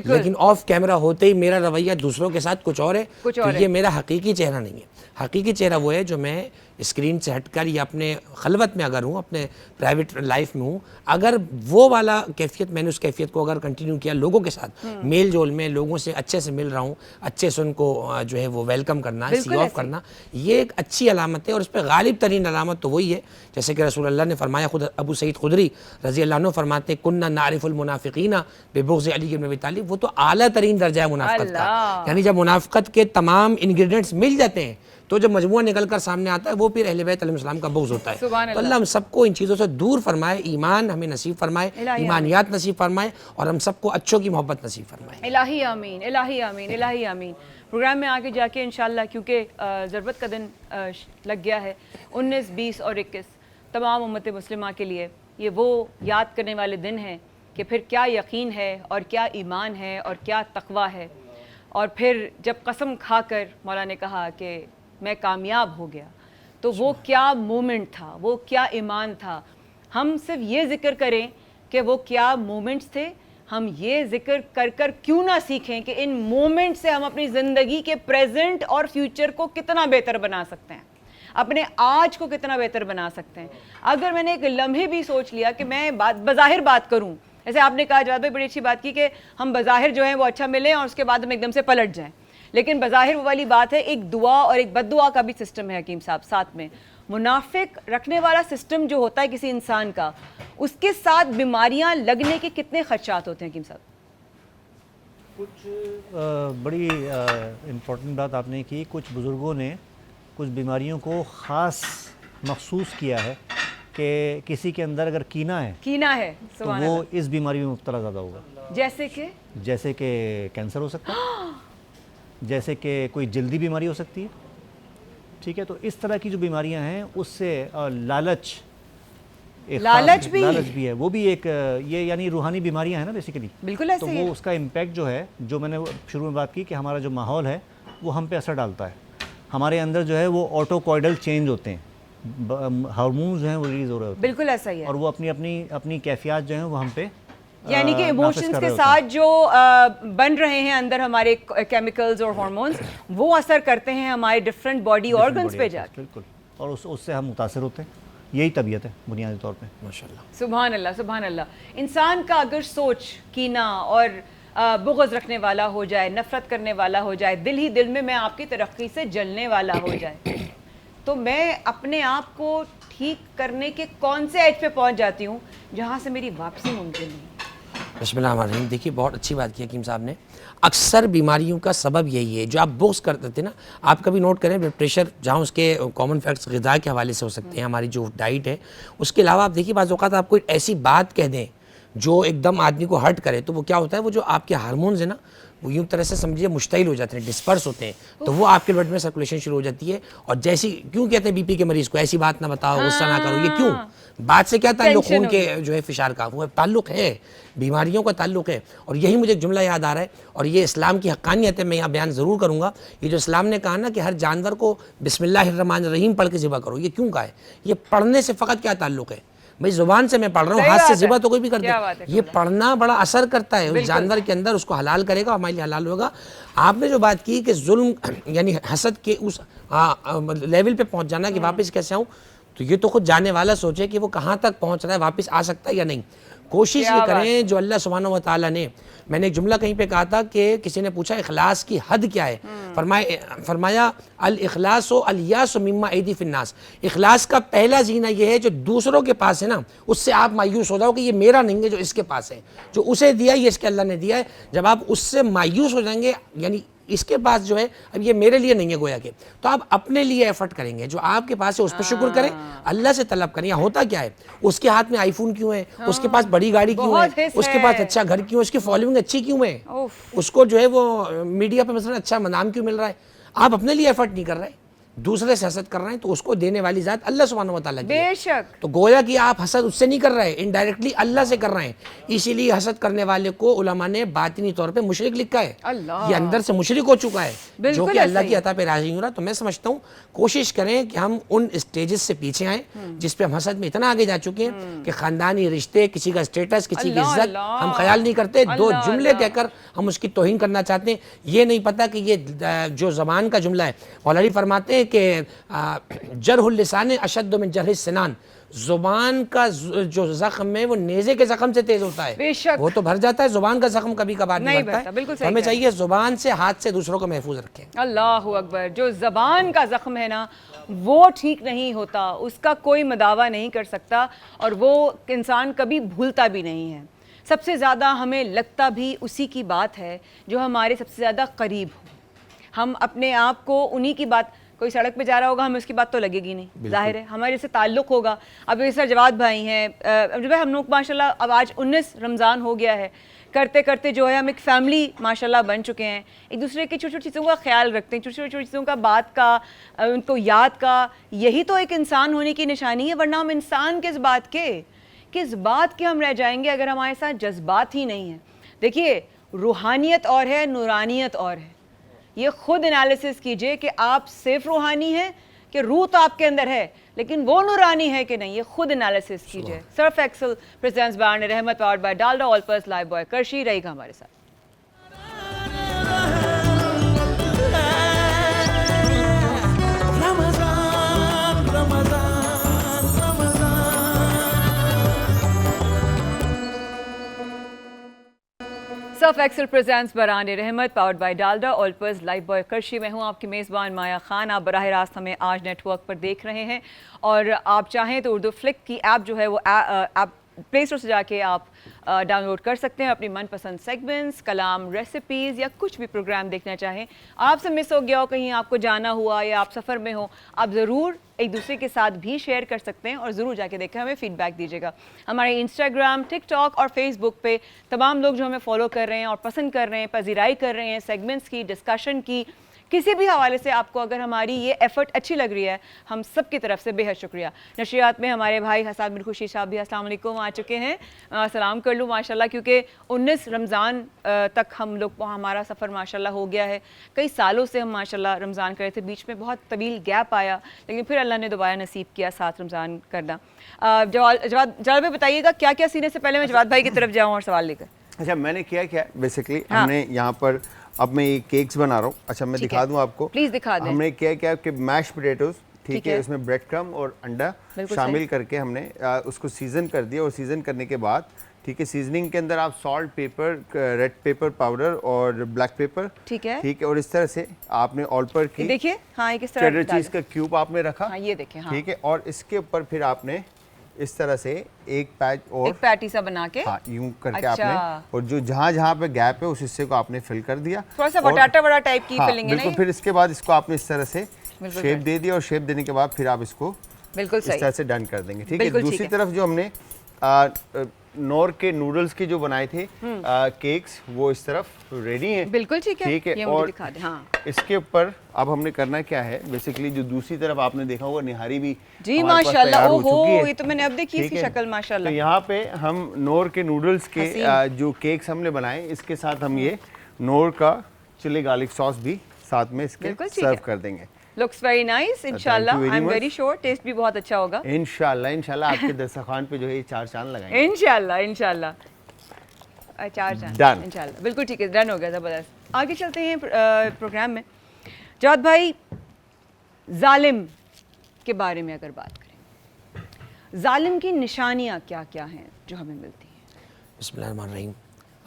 लेकिन ऑफ कैमरा होते ही मेरा रवैया दूसरों के साथ कुछ और है, तो ये मेरा हकीकी चेहरा नहीं है। हकीकी चेहरा वो है जो मैं स्क्रीन से हटकर या अपने खलवत में अगर हूँ, अपने प्राइवेट लाइफ में हूँ, अगर वो वाला कैफियत मैंने उस कैफियत को अगर कंटिन्यू किया लोगों के साथ, मेल जोल में लोगों से अच्छे से मिल रहा हूँ, अच्छे से उनको जो है वो वेलकम करना, सी ऑफ करना, ये एक अच्छी अलामत है। और उस पर गालिब तरीन अलामत तो वही है जैसे कि रसूल अल्लाह ने फरमाया, खुद अबू सईद खुदरी रज़ी अल्लाह अन्हु फरमाते कुन्ना नारिफुल मुनाफिकीना बिबुग़्ज़ अली इब्न अबी तालिब। वो तो आला तरीन दर्जा है मुनाफ़िक़त का, यानी जब मुनाफ़िक़त के तमाम इंग्रेडिएंट्स मिल जाते हैं तो जब मजमुआ निकल कर सामने आता है वो फिर अहले बैत अलैहिस्सलाम का बुग़्ज़ होता है। तो अल्लाह हम सबको इन चीज़ों से दूर फरमाए, ईमान हमें नसीब फरमाए, ईमानियात नसीब फरमाए, और हम सबको अच्छों की मोहब्बत नसीब फरमाए। इलाही आमीन, इलाही आमीन, इलाही आमीन। प्रोग्राम में आगे जाके इंशाल्लाह, क्योंकि ज़रूरत का दिन लग गया है, 19, 20 और 21 तमाम उम्मत मुस्लिमा के लिए ये वो याद करने वाले दिन हैं कि फिर क्या यकीन है और क्या ईमान है और क्या तक़वा है। और फिर जब कसम खाकर मौला ने कहा कि मैं कामयाब हो गया, तो वो क्या मोमेंट था, वो क्या ईमान था। हम सिर्फ ये ज़िक्र करें कि वो क्या मोमेंट्स थे, हम ये ज़िक्र कर कर क्यों ना सीखें कि इन मोमेंट से हम अपनी ज़िंदगी के प्रेजेंट और फ्यूचर को कितना बेहतर बना सकते हैं, अपने आज को कितना बेहतर बना सकते हैं। अगर मैंने एक लम्हे भी सोच लिया कि मैं बज़ाहिर बात करूं, जैसे आपने कहा जवाद भाई बड़ी अच्छी बात की कि हम बज़ाहिर जो है वो अच्छा मिलें और उसके बाद हम एकदम से पलट जाएं, लेकिन बज़ाहिर वो वाली बात है, एक दुआ और एक बद्दुआ का भी सिस्टम है हकीम साहब साथ में। मुनाफिक रखने वाला सिस्टम जो होता है किसी इंसान का, उसके साथ बीमारियां लगने के कितने खदशात होते हैं हकीम साहब? कुछ बड़ी इम्पोर्टेंट बात आपने की। कुछ बुज़ुर्गों ने कुछ बीमारियों को ख़ास मखसूस किया है कि किसी के अंदर अगर कीना है तो वो इस बीमारी में मुब्तला ज़्यादा होगा। जैसे कि कैंसर हो सकता है, जैसे कि कोई जल्दी बीमारी हो सकती है, ठीक है। तो इस तरह की जो बीमारियां हैं उससे लालच भी है, वो भी एक ये यानी रूहानी बीमारियां हैं ना बेसिकली, बिल्कुल ऐसे तो वो उसका इम्पैक्ट जो है, जो मैंने शुरू में बात की कि हमारा जो माहौल है वो हम पे असर डालता है। हमारे अंदर जो है वो ऑटोकॉइडल चेंज होते हैं, हार्मोन्स जो हैं वो रिलीज़ हो रहे होते हैं, बिल्कुल ऐसा ही है, और वो अपनी कैफियत जो है वो हम पे यानी कि इमोशंस के साथ जो बन रहे हैं अंदर हमारे केमिकल्स और हार्मोन्स, वो असर करते हैं हमारे डिफरेंट बॉडी ऑर्गन्स पे जाकर। बिल्कुल, और उससे हम मुतासर होते हैं। यही तबीयत है बुनियादी तौर पे। माशाल्लाह, सुभान अल्लाह, सुभान अल्लाह। इंसान का अगर सोच कीना और बुग़्ज़ रखने वाला हो जाए, नफ़रत करने वाला हो जाए, दिल ही दिल में मैं आपकी तरक्की से जलने वाला हो जाए, तो मैं अपने आप को ठीक करने के कौन से एज पे पहुंच जाती हूँ जहाँ से मेरी वापसी मुमकिन नहीं। बिस्मिल्लाहिर्रहमानिर्रहीम। देखिए बहुत अच्छी बात की हकीम साहब ने। अक्सर बीमारियों का सबब यही है जो आप बुग़्ज़ करते थे ना। आप कभी नोट करें ब्लड प्रेशर, जहाँ उसके कॉमन फैक्ट्स ग़िज़ा के हवाले से हो सकते हैं, हमारी जो डाइट है उसके अलावा आप देखिए बाज़ औक़ात आपको ऐसी बात कह दें जो एकदम आदमी को हर्ट करे, तो वो क्या होता है, वो जो आपके हार्मोन्स है ना वो यूँ तरह से समझिए मुश्तइल हो जाते हैं, डिस्पर्स होते हैं, तो वो आपके ब्लड में सर्कुलेशन शुरू हो जाती है। और जैसी क्यों कहते हैं बीपी के मरीज़ को ऐसी बात ना बताओ, गुस्सा ना करो, ये क्यों? बात से क्या ताल्लुक़? खून के जो है फिशार का वो ताल्लुक़ है, बीमारियों का ताल्लुक़ है। और यही मुझे एक जुमला याद आ रहा है, और ये इस्लाम की हक़ानियत है, मैं यहाँ बयान ज़रूर करूँगा। ये जो इस्लाम ने कहा ना कि हर जानवर को बिस्मिल्लाहिर्रहमानिर्रहीम पढ़ के ज़िबा करो, ये क्यों कहा है? ये पढ़ने से फ़कत क्या ताल्लुक़ है? भाई ज़ुबान से मैं पढ़ रहा हूँ, हाथ से ज़िबा तो कोई भी कर दे। ये पढ़ना बड़ा असर करता है उस जानवर के अंदर, उसको हलाल करेगा, हमारे लिए हलाल होगा। आपने जो बात की कि जुल्म यानी हसद के उस लेवल पे पहुँच जाना कि वापस कैसे आऊँ, तो ये तो खुद जाने वाला सोचे कि वो कहाँ तक पहुँच रहा है, वापस आ सकता है या नहीं। कोशिश ये करें जो अल्लाह सुब्हानहू व तआला ने, मैंने एक जुमला कहीं पे कहा था कि किसी ने पूछा इखलास की हद क्या है, फरमाया अल इखलासो अल यासु मिम्मा ऐदी फिन्नास। इखलास का पहला जीना ये है जो दूसरों के पास है ना उससे आप मायूस हो जाओ कि ये मेरा नहीं है, जो इसके पास है, जो उसे दिया ये इसके अल्लाह ने दिया है। जब आप उससे मायूस हो जाएंगे, यानी इसके पास जो है अब ये मेरे लिए नहीं है गोया के, तो आप अपने लिए एफर्ट करेंगे, जो आपके पास है उस पर शुक्र करें, अल्लाह से तलब करें। यहाँ होता क्या है, उसके हाथ में आईफोन क्यों है, उसके पास बड़ी गाड़ी क्यों है, उसके पास अच्छा घर क्यों है, उसकी फॉलोइंग अच्छी क्यों है, उसको जो है वो मीडिया पे मसलन अच्छा नाम क्यों मिल रहा है। आप अपने लिए एफर्ट नहीं कर रहे, दूसरे से हसद कर रहे हैं, तो उसको देने वाली ज़ात अल्लाह सुब्हानहू व तआला की है। बेशक। तो गोया कि आप हसद उससे नहीं कर रहे, इनडायरेक्टली अल्लाह से कर रहे हैं। इसीलिए हसद करने वाले को उलमा ने बातिनी तौर पे मुशरिक लिखा है, ये अंदर से मुशरिक हो चुका है, जो कि अल्लाह की अता पे राजी नहीं हो रहा। तो मैं समझता हूँ कोशिश करें कि हम उन स्टेजेस से पीछे आएँ जिस पे हम हसद में इतना आगे जा चुके हैं कि ख़ानदानी रिश्ते, किसी का स्टेटस, किसी की इज्जत हम ख्याल नहीं करते, दो जुमले कहकर हम उसकी तौहीन करना चाहते हैं। ये नहीं पता कि ये जो ज़बान का जुमला है, मौलाना फरमाते हैं कि जरहुल लिसान अशद्द मिन जरहि सिनान, जुबान का जो जख्म है वो नेज़े के जख्म से तेज होता है, वो तो भर जाता है, जुबान का जख्म कभी कभार नहीं भरता है। तो हमें चाहिए जुबान से, हाथ से दूसरों को महफूज रखें। अल्लाहु अकबर। जो जबान का जख्म है ना वो ठीक नहीं होता, उसका कोई मदावा नहीं कर सकता, और वो इंसान कभी भूलता भी नहीं है। सबसे ज़्यादा हमें लगता भी उसी की बात है जो हमारे सबसे ज़्यादा करीब हो। हम अपने आप को उन्हीं की बात, कोई सड़क पे जा रहा होगा हमें उसकी बात तो लगेगी नहीं, जाहिर है हमारे से ताल्लुक़ होगा। अब इस जवाद भाई हैं, जो है हम लोग माशाल्लाह अब आज 19 रमज़ान हो गया है, करते करते जो है हम एक फ़ैमिली माशाल्लाह बन चुके हैं, एक दूसरे की छोटी छोटी चीज़ों का ख्याल रखते हैं, छोटी छोटी चीज़ों का बात का, उनको याद का। यही तो एक इंसान होने की निशानी है, वरना हम इंसान किस बात के हम रह जाएंगे अगर हमारे साथ जज्बात ही नहीं है। देखिए रूहानियत और है, नूरानियत और है। ये खुद एनालिसिस कीजिए कि आप सिर्फ रूहानी हैं कि रूह तो आपके अंदर है लेकिन वो नूरानी है कि नहीं, ये खुद एनालिसिस कीजिए। सर्फ एक्सेल प्रेजेंट्स बयान रहमत powered by Dalda all purpose Lifebuoy करशी रहेगा हमारे साथ। सर्फ एक्सेल प्रेजेंट्स बरान रहमत powered by Dalda all purpose Lifebuoy करशी। मैं हूँ आपकी मेज़बान माया खान। आप बराह रास्त हमें आज नेटवर्क पर देख रहे हैं, और आप चाहें तो उर्दू फ्लिक की ऐप जो है वो ऐप प्ले स्टोर से जाके आप डाउनलोड कर सकते हैं। अपनी मनपसंद सेगमेंट्स, कलाम, रेसिपीज़ या कुछ भी प्रोग्राम देखना चाहें, आपसे मिस हो गया हो, कहीं आपको जाना हुआ या आप सफ़र में हो, आप ज़रूर एक दूसरे के साथ भी शेयर कर सकते हैं और ज़रूर जाके देखें, हमें फ़ीडबैक दीजिएगा। हमारे इंस्टाग्राम, टिकटॉक और फेसबुक पे तमाम लोग जो हमें फॉलो कर रहे हैं और पसंद कर रहे हैं, पजीराई कर रहे हैं सेगमेंट्स की, डिस्कशन की, किसी भी हवाले से आपको अगर हमारी ये एफ़र्ट अच्छी लग रही है, हम सब की तरफ से बेहद शुक्रिया। नशरियात में हमारे भाई हसन बिन खुशी साहब भी अस्सलाम वालेकुम आ चुके हैं। सलाम कर लूँ माशाल्लाह, क्योंकि 19 रमज़ान तक हम लोग हमारा सफ़र माशाल्लाह हो गया है। कई सालों से हम माशाल्लाह रमज़ान कर रहे थे, बीच में बहुत तवील गैप आया, लेकिन फिर अल्लाह ने दोबारा नसीब किया 7 रमज़ान करना। जवाब में बताइएगा क्या क्या सीने से पहले मैं जवाद भाई की तरफ जाऊँ और सवाल लेकर। अच्छा, मैंने क्या बेसिकली हमने यहाँ पर, अब मैं ये केक्स बना रहा हूँ। अच्छा, मैं दिखा दूँ आपको, प्लीज़ दिखा दें। हमने क्या कि मैश पोटैटोज़, ठीक है, उसमें ब्रेड क्रम्ब और अंडा शामिल करके हमने उसको सीज़न कर दिया, और सीज़न करने के बाद ठीक है। सीजनिंग के अंदर आप salt, paper, red pepper powder और ब्लैक पेपर, ठीक है। ठीक है। और इस तरह से आपने ऑल पर की, देखिए हाँ एक इस तरह चेडर चीज का क्यूब आपने रखा, हाँ ये देखिए हाँ ठीक है। और इसके ऊपर फिर आपने इस तरह से एक पैच और एक पैटी सा बना के हाँ यूं करके अच्छा। आपने, और जो जहाँ पे गैप है उस हिस्से को आपने फिल कर दिया। थोड़ा सा और- बटाटा बड़ा टाइप की हाँ, फिलिंग है ना बिल्कुल। ये? फिर इसके बाद इसको आपने इस तरह से बिल्कुल शेप दे दिया, और शेप देने के बाद फिर आप इसको बिल्कुल इस सही तरह से डन कर देंगे, ठीक है। बिल्कुल ठीक दूसरी है। तरफ जो हमने नोर के नूडल्स के जो बनाए थे केक्स, वो इस तरफ रेडी हैं, बिल्कुल ठीक है। ठीक है। ये मुझे और दिखा दे हाँ इसके ऊपर अब हमने करना क्या है, बेसिकली जो दूसरी तरफ आपने देखा होगा निहारी भी जी हमारे पास माशाल्लाह, तैयार हो ओहो, चुकी है, ये तो मैंने अब देखी ठीक इसकी है। शक्ल माशाल्लाह। तो यहाँ पे हम नोर के नूडल्स के हसीन। जो केक्स हमने बनाए, इसके साथ हम ये नोर का चिली गार्लिक सॉस भी साथ में इसके बिल्कुल ठीक सर्व है। कर देंगे। लुक्स वेरी नाइस इंशाल्लाह। very I am much. Very sure taste भी बहुत अच्छा होगा इंशाल्लाह आपके दस्तरखान पे जो है ये 4 चांद लगाएंगे। इंशाल्लाह इंशाल्लाह। चार चांद Done. इंशाल्लाह, बिल्कुल ठीक है, डन हो गया ज़बरदस्त। आगे चलते हैं प्रोग्राम में। जावेद भाई, जालिम के बारे में अगर बात करें, जालिम की निशानियाँ क्या क्या हैं जो हमें मिलती हैं? बिस्मिल्लाहिर्रहमानिर्रहीम।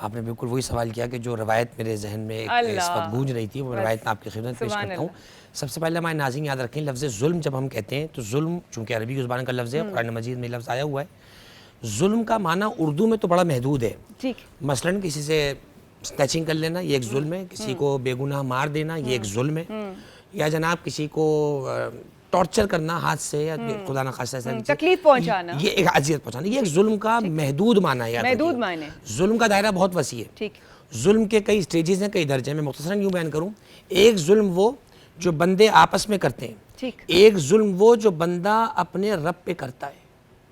आपने बिल्कुल वही सवाल किया कि जो रवायत मेरे जहन में इस अल्लाह। वक्त गूंज रही थी, वो बस। रवायत मैं आपकी खिदमत पेश सुभान करता हूँ। सबसे पहले हमारे नाज़रीन याद रखें, लफ्ज़ जुल्म जब हम कहते हैं तो जुल्म चूँकि अरबी की ज़ुबान का लफ्ज़ है, कुरान मजीद में लफ्ज़ आया हुआ है। जुल्म का माना उर्दू में तो बड़ा महदूद है। ठीक मसलन किसी से स्नैचिंग कर लेना ये एक जुल्म है, किसी को बेगुनाह मार देना ये एक जुल्म है, या जनाब किसी को टॉर्चर करना हाथ से या खुदा ना खास्ता ऐसा तकलीफ पहुंचाना, ये एक अजियत पहुंचाना, ये एक जुल्म का महदूद माना है। याद महदूद रखिए। मायने। जुल्म का दायरा बहुत वसी है। ठीक जुल्म के कई स्टेजेस हैं, कई दर्जे में। मुख्तसरन यूँ बयान करूँ, एक जुल्म वो जो बंदे आपस में करते हैं, ठीक एक जुल्म वो जो बंदा अपने रब पे करता है,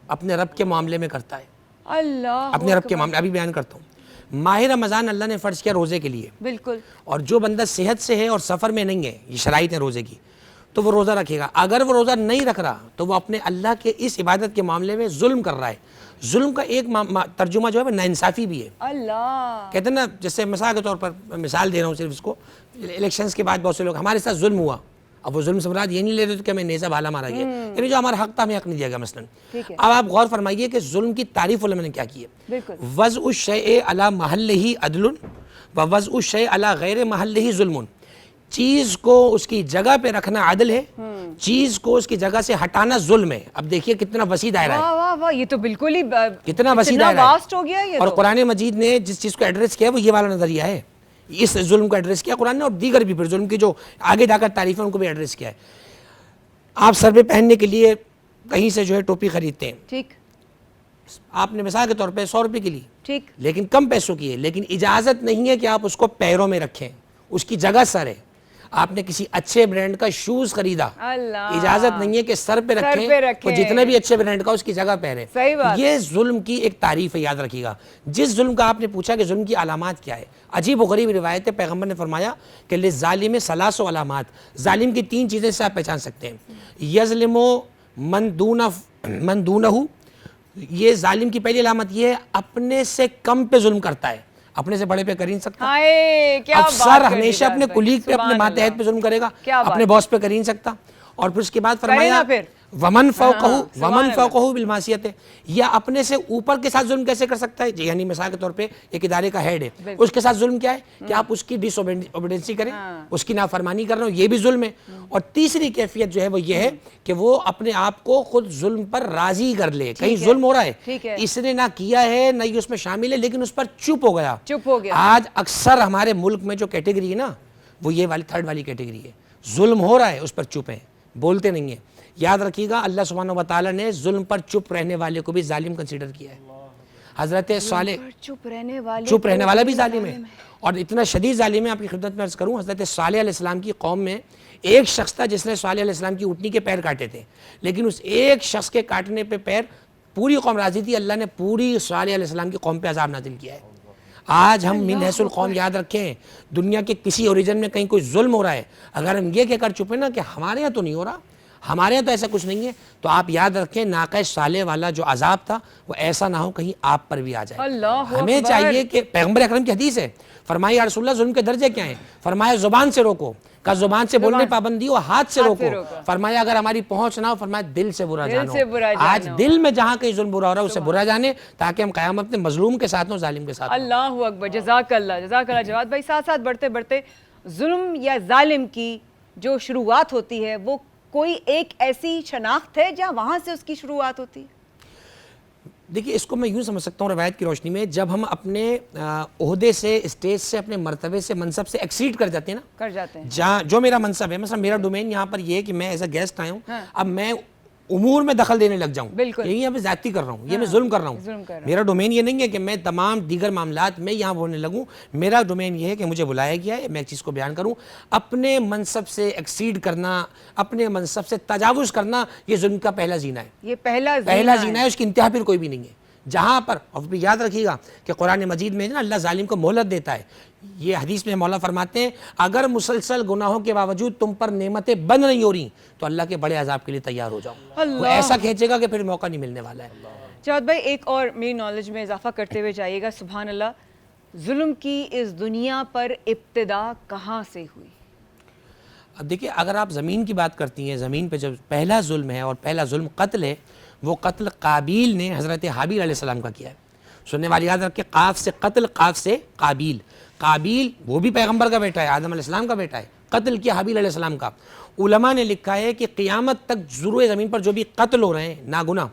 अपने रब के मामले में करता है, अल्लाह अपने रब के मामले। अभी बयान करता हूँ। माह रमज़ान अल्लाह ने फ़र्ज़ किया रोज़े के लिए, बिल्कुल और जो बंदा सेहत से है और सफ़र में नहीं है, ये शराइत है रोज़े की, तो वो रोज़ा रखेगा। अगर वो रोज़ा नहीं रख रहा तो वो अपने अल्लाह के इस इबादत के मामले में जुल्म कर रहा है। जुल्म का एक तर्जुमा जो है वो नाइंसाफ़ी भी है। अल्लाह। कहते हैं ना, जैसे मिसाल के तौर पर मैं मिसाल दे रहा हूँ सिर्फ इसको, इलेक्शंस के बाद बहुत से लोग हमारे साथ जुल्म हुआ, अब वो जुल्म से मुराद ये नहीं ले रहे थे कि हमें नेज़ा भाला मारा गया, यानी जो हमारा हक था हमें हक नहीं दिया गया मसलन। ठीक है। अब आप गौर फरमाइए कि जुल्म की तारीफ उलमा ने क्या की है। बिल्कुल वज़उ शैअ अला महल्लिही अदलुन व वज़उ शैअ अला गैर महल्लिही जुल्मुन। चीज़ को उसकी जगह पे रखना आदल है, चीज़ को उसकी जगह से हटाना जुल्म है। अब देखिए कितना वसी दायरा है, वाह वाह वाह, ये तो बिल्कुल ही कितना वसी दायरा है। वास्ट हो गया ये और तो। कुरान मजीद ने जिस चीज़ को एड्रेस किया वो ये वाला नज़रिया है, इस जुल्म को एड्रेस किया कुरान ने, और दीगर भी फिर जुल्म की जो आगे जाकर तारीफ है उनको भी एड्रेस किया है। आप सर पे पहनने के लिए कहीं से जो है टोपी खरीदते हैं, ठीक आपने मिसाल के तौर पे 100 रुपये की ली, ठीक लेकिन कम पैसों की है, लेकिन इजाज़त नहीं है कि आप उसको पैरों में रखें, उसकी जगह सर है। आपने किसी अच्छे ब्रांड का शूज़ खरीदा, अल्लाह। इजाज़त नहीं है कि सर पे सर रखें, पे रखें। और जितने भी अच्छे ब्रांड का उसकी जगह पहने। सही बात। ये जुल्म की एक तारीफ है, याद रखिएगा। जिस जुल्म का आपने पूछा कि जुल्म की अलामात क्या है, अजीब व गरीब रिवायत है, पैगम्बर ने फरमाया कि लिज़ालिम सलासो अलामात, जालिम की 3 चीज़ें से आप पहचान सकते हैं। यज़लिमो मन दूनहु, ये जालिम की पहली अलामत ये है अपने से कम पे जुल्म करता है, अपने से बड़े पे कर ही नहीं सकता। हाय क्या बात अफसर कर दी हमेशा जावेद अपने भाई, कुलीग पे, अपने सुभान मातहत अल्लाह। पे जुल्म करेगा, क्या बात अपने बॉस पे कर ही नहीं सकता। और फिर उसके बाद फरमाया ना फिर। वमन फौकहु सुभान वमन अल्लाह। फौकहु बिल मासियत है, या अपने से ऊपर के साथ जुल्म कैसे कर सकता है। यानी मिसाल के तौर पे एक इदारे का हेड है, उसके साथ जुल्म क्या है कि आप उसकी डिसओबीडियंसी करें, उसकी नाफरमानी कर रहे हो, ये भी जुल्म है। और तीसरी कैफियत जो है वो ये है कि वो अपने आप को खुद जुल्म पर राजी कर ले। कहीं जुल्म हो रहा ठीक है, है। इसने ना किया है ना ये उसमें शामिल है, लेकिन उस पर चुप हो गया। चुप हो गया। आज अक्सर हमारे मुल्क में जो कैटेगरी है ना, वो ये वाली 3rd वाली कैटेगरी है। जुल्म हो रहा है, उस पर चुप है, बोलते नहीं है। याद रखिएगा, अल्लाह सुब्हानहू व तआला ने जुल्म पर चुप रहने वाले को भी जालिम कंसीडर किया है। हजरत साले चुप रहने वाला भी जालिम है, और इतना शदीद जालिम है। आपकी खिदमत में अर्ज़ करूँ, हजरत सालेह अलैहिस्सलाम की कौम में एक शख्स था जिसने सालेह अलैहिस्सलाम की ऊँटनी के पैर काटे थे, लेकिन उस एक शख्स के काटने पे पैर पूरी कौम राजी थी। अल्लाह ने पूरी सालेह अलैहिस्सलाम की कौम पे अजाब नाजिल किया है। आज हम मिन हैसुल कौम याद रखें, दुनिया के किसी ओरिजिन में कहीं कोई जुल्म हो रहा है, अगर हम ये कहकर चुप है ना कि हमारे यहाँ तो नहीं हो रहा, हमारे यहाँ तो ऐसा कुछ नहीं है। तो आप याद रखें, नाक़े साले वाला जो अजाब था वो ऐसा ना हो कहीं आप पर भी आ जाए। अल्लाह हमें अकबर। चाहिए कि पैगम्बर अकरम की हदीस है, फरमाया या रसूलल्लाह जुल्म के दर्जे क्या हैं? फरमाया जुबान से रोको, का जुबान से बोलने की पाबंदी हो, हाथ से रोको। फरमाया अगर हमारी पहुंच ना हो, फरमाया दिल से बुरा जानो। आज दिल में जहाँ कहीं जुल्म बुरा हो रहा है उसे बुरा जाने, ताकि हम क़यामत में मजलूम के साथ हो, जालिम के साथ। अल्लाह अकबर, जज़ाकल्लाह जज़ाकल्लाह जवाद भाई। साथ साथ बढ़ते बढ़ते जुल्म या जालिम की जो शुरुआत होती है वो कोई एक ऐसी शनाख्त है जहाँ वहाँ से उसकी शुरुआत होती है? देखिए, इसको मैं यूँ समझ सकता हूँ रवायत की रोशनी में, जब हम अपने ओहदे से, स्टेज से, अपने मर्तबे से, मनसब से एक्सीड कर जाते हैं ना, कर जाते हैं, जहाँ जो मेरा मनसब है, मतलब मेरा डोमेन यहाँ पर ये है कि मैं एज अ गेस्ट आया हूँ, अब मैं उमूर में दखल देने लग जाऊँ, यही यहाँ पे ज़्यादती कर रहा हूँ, ये मैं जुल्म कर रहा हूँ। मेरा डोमेन ये नहीं है कि मैं तमाम दीगर मामलात में यहाँ बोलने लगूँ। मेरा डोमेन ये है कि मुझे बुलाया गया है, मैं एक चीज़ को बयान करूँ। अपने मनसब से एक्सीड करना, अपने मनसब से तजावुज़ करना, ये जुल्म का पहला जीना है। ये पहला जीना है, उसकी इंतहा फिर कोई भी नहीं है। जहाँ पर, और फिर याद रखिएगा कि कुरान मजीद में ना अल्लाह जालिम को मोहलत देता है। ये हदीस में मौला फरमाते हैं, अगर मुसलसल गुनाहों के बावजूद तुम पर नेमतें बंद नहीं हो रही तो अल्लाह के बड़े अजाब के लिए तैयार हो जाओ। वो ऐसा खींचेगा कि फिर मौका नहीं मिलने वाला है। जवाद भाई, एक और मेरी नॉलेज में इजाफा करते हुए जाइएगा। सुभान अल्लाह, जुल्म की इस दुनिया पर इब्तिदा कहाँ से हुई? अब देखिए, अगर आप ज़मीन की बात करती हैं, ज़मीन पे जब पहला जुल्म है और पहला जुल्म कत्ल है, वो कत्ल काबील ने हज़रत हाबील अलैहिस्सलाम का किया है। सुनने वाली याद रख के, काफ से कत्ल, काफ से काबील। काबील वो भी पैगंबर का बेटा है, आदम अलैहिस्सलाम का बेटा है, कत्ल किया हाबील अलैहिस्सलाम का। उलमा ने लिखा है कि क़ियामत तक ज़ुरूए ज़मीन पर जो भी कत्ल हो रहे हैं, नागुनाह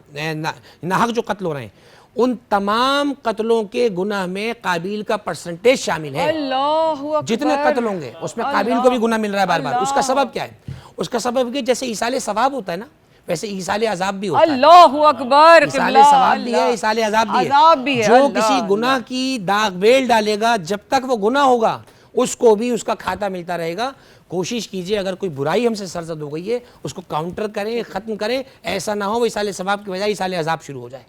नाहक जो कत्ल हो रहे हैं, उन तमाम कत्लों के गुनाह में काबील का परसेंटेज शामिल है। जितने कत्ल होंगे उसमें काबील को भी गुनाह मिल रहा है बार बार। उसका सबब क्या है? उसका सबब कि जैसे ईसाले सवाब होता है ना, वैसे ईसाले अजाब भी होता है। अल्लाहु अकबर। ईसाले सवाब भी है, ईसाले अजाब भी है। जो किसी गुनाह की दाग बेल डालेगा, जब तक वो गुनाह होगा उसको भी उसका खाता मिलता रहेगा। कोशिश कीजिए, अगर कोई बुराई हमसे सरजद हो गई है उसको काउंटर करें, ख़त्म करें। ऐसा ना हो वो ईसाले सवाब की बजाय ईसाले अजाब शुरू हो जाए।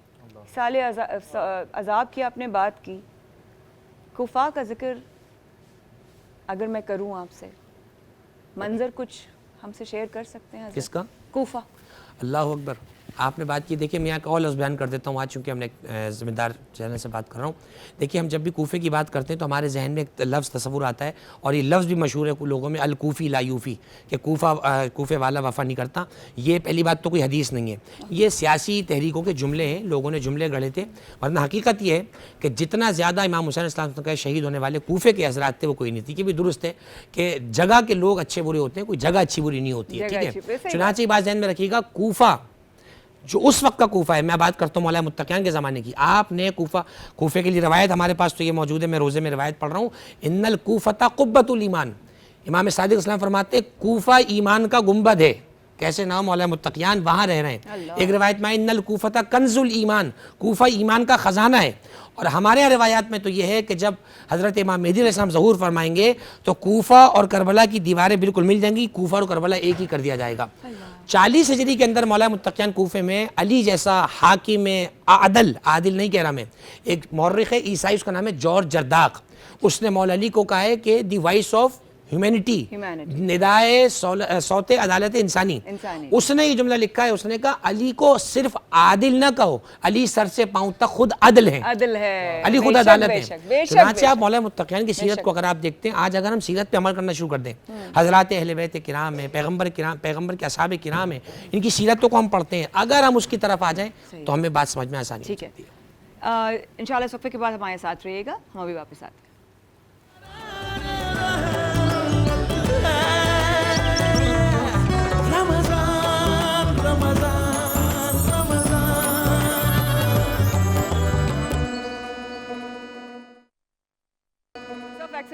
ईसाले अजाब की आपने बात की, कुफा का जिक्र अगर मैं करूं आपसे, मंजर कुछ हमसे शेयर कर सकते हैं? किसका? कूफा। अल्लाह अकबर। आपने बात की, देखिए मैं यहाँ का और लफ्ज़ बयान कर देता हूँ आज, चूँकि हमने ज़िम्मेदार चैनल से बात कर रहा हूँ। देखिए, हम जब भी कूफे की बात करते हैं तो हमारे जहन में एक लफ्ज़ तस्वुर आता है, और ये लफ्ज़ भी मशहूर है लोगों में, अल-कूफ़ी ला यूफ़ी, कि कूफे वाला वफ़ा नहीं करता। ये पहली बात तो कोई हदीस नहीं है, ये सियासी तहरीकों के जुमले हैं, लोगों ने जुमले गढ़े थे। वरना हकीकत ये है कि जितना ज़्यादा इमाम हुसैन इस्लाम के शहीद होने वाले कूफे के हज़रात थे वो कोई नहीं थी। कि भी दुरुस्त है कि जगह के लोग अच्छे बुरे होते हैं, कोई जगह अच्छी बुरी नहीं होती है। ठीक है, चुनांचे बात जहन में रखिएगा, कूफा जो उस वक्त का कूफा है, मैं बात करता हूँ मौला मुत्तकियान के ज़माने की। आपने कूफे के लिए रवायत हमारे पास तो ये मौजूद है, मैं रोज़े में रवायत पढ़ रहा हूँ, इन्नल कूफता कुब्बतुल ईमान। इमाम सादिक इस्लाम फरमाते कूफा ईमान का गुंबद है। कैसे नाम? मौला मुत्तकियान वहाँ रह रहे हैं। एक रवायत में इन्नल कूफता कंजुल ईमान, कूफा ईमान का ख़जाना है। और हमारे यहाँ रिवायात में तो ये है कि जब हज़रत इमाम मेहदी अलैहिस्सलाम ज़हूर फरमाएंगे तो कूफा और करबला की दीवारें बिल्कुल मिल जाएंगी, कूफा और करबला एक ही कर दिया जाएगा। 40 हिजरी के अंदर मौला मुत्तकियान कूफे में अली जैसा हाकिम आदिल नहीं कह रहा मैं, एक मौर्रिख है ईसाई, उसका नाम है जॉर्ज जर्दाक। उसने मौला अली को कहा है कि दी वॉइस ऑफ ह्यूमैनिटी, निदाए सौते अदालत इंसानी। उसने ये जुमला लिखा है, उसने कहा अली को सिर्फ आदिल ना कहो, अली सर से पांव तक खुद अदल है, अली खुद अदालत है। चुनांचे आप मौला मुत्तकियान की सीरत को अगर आप देखते हैं, आज अगर हम सीरत पे अमल करना शुरू कर दें, हजरात अहले बैत किराम है, पैगम्बर के असहाब किराम है, इनकी सीरतों को हम पढ़ते हैं, अगर हम उसकी तरफ आ जाएं तो हमें बात समझ में आसानी ठीक है। इंशाल्लाह इस वक्त के बाद हमारे साथ रहिएगा, हम अभी वापस आते हैं।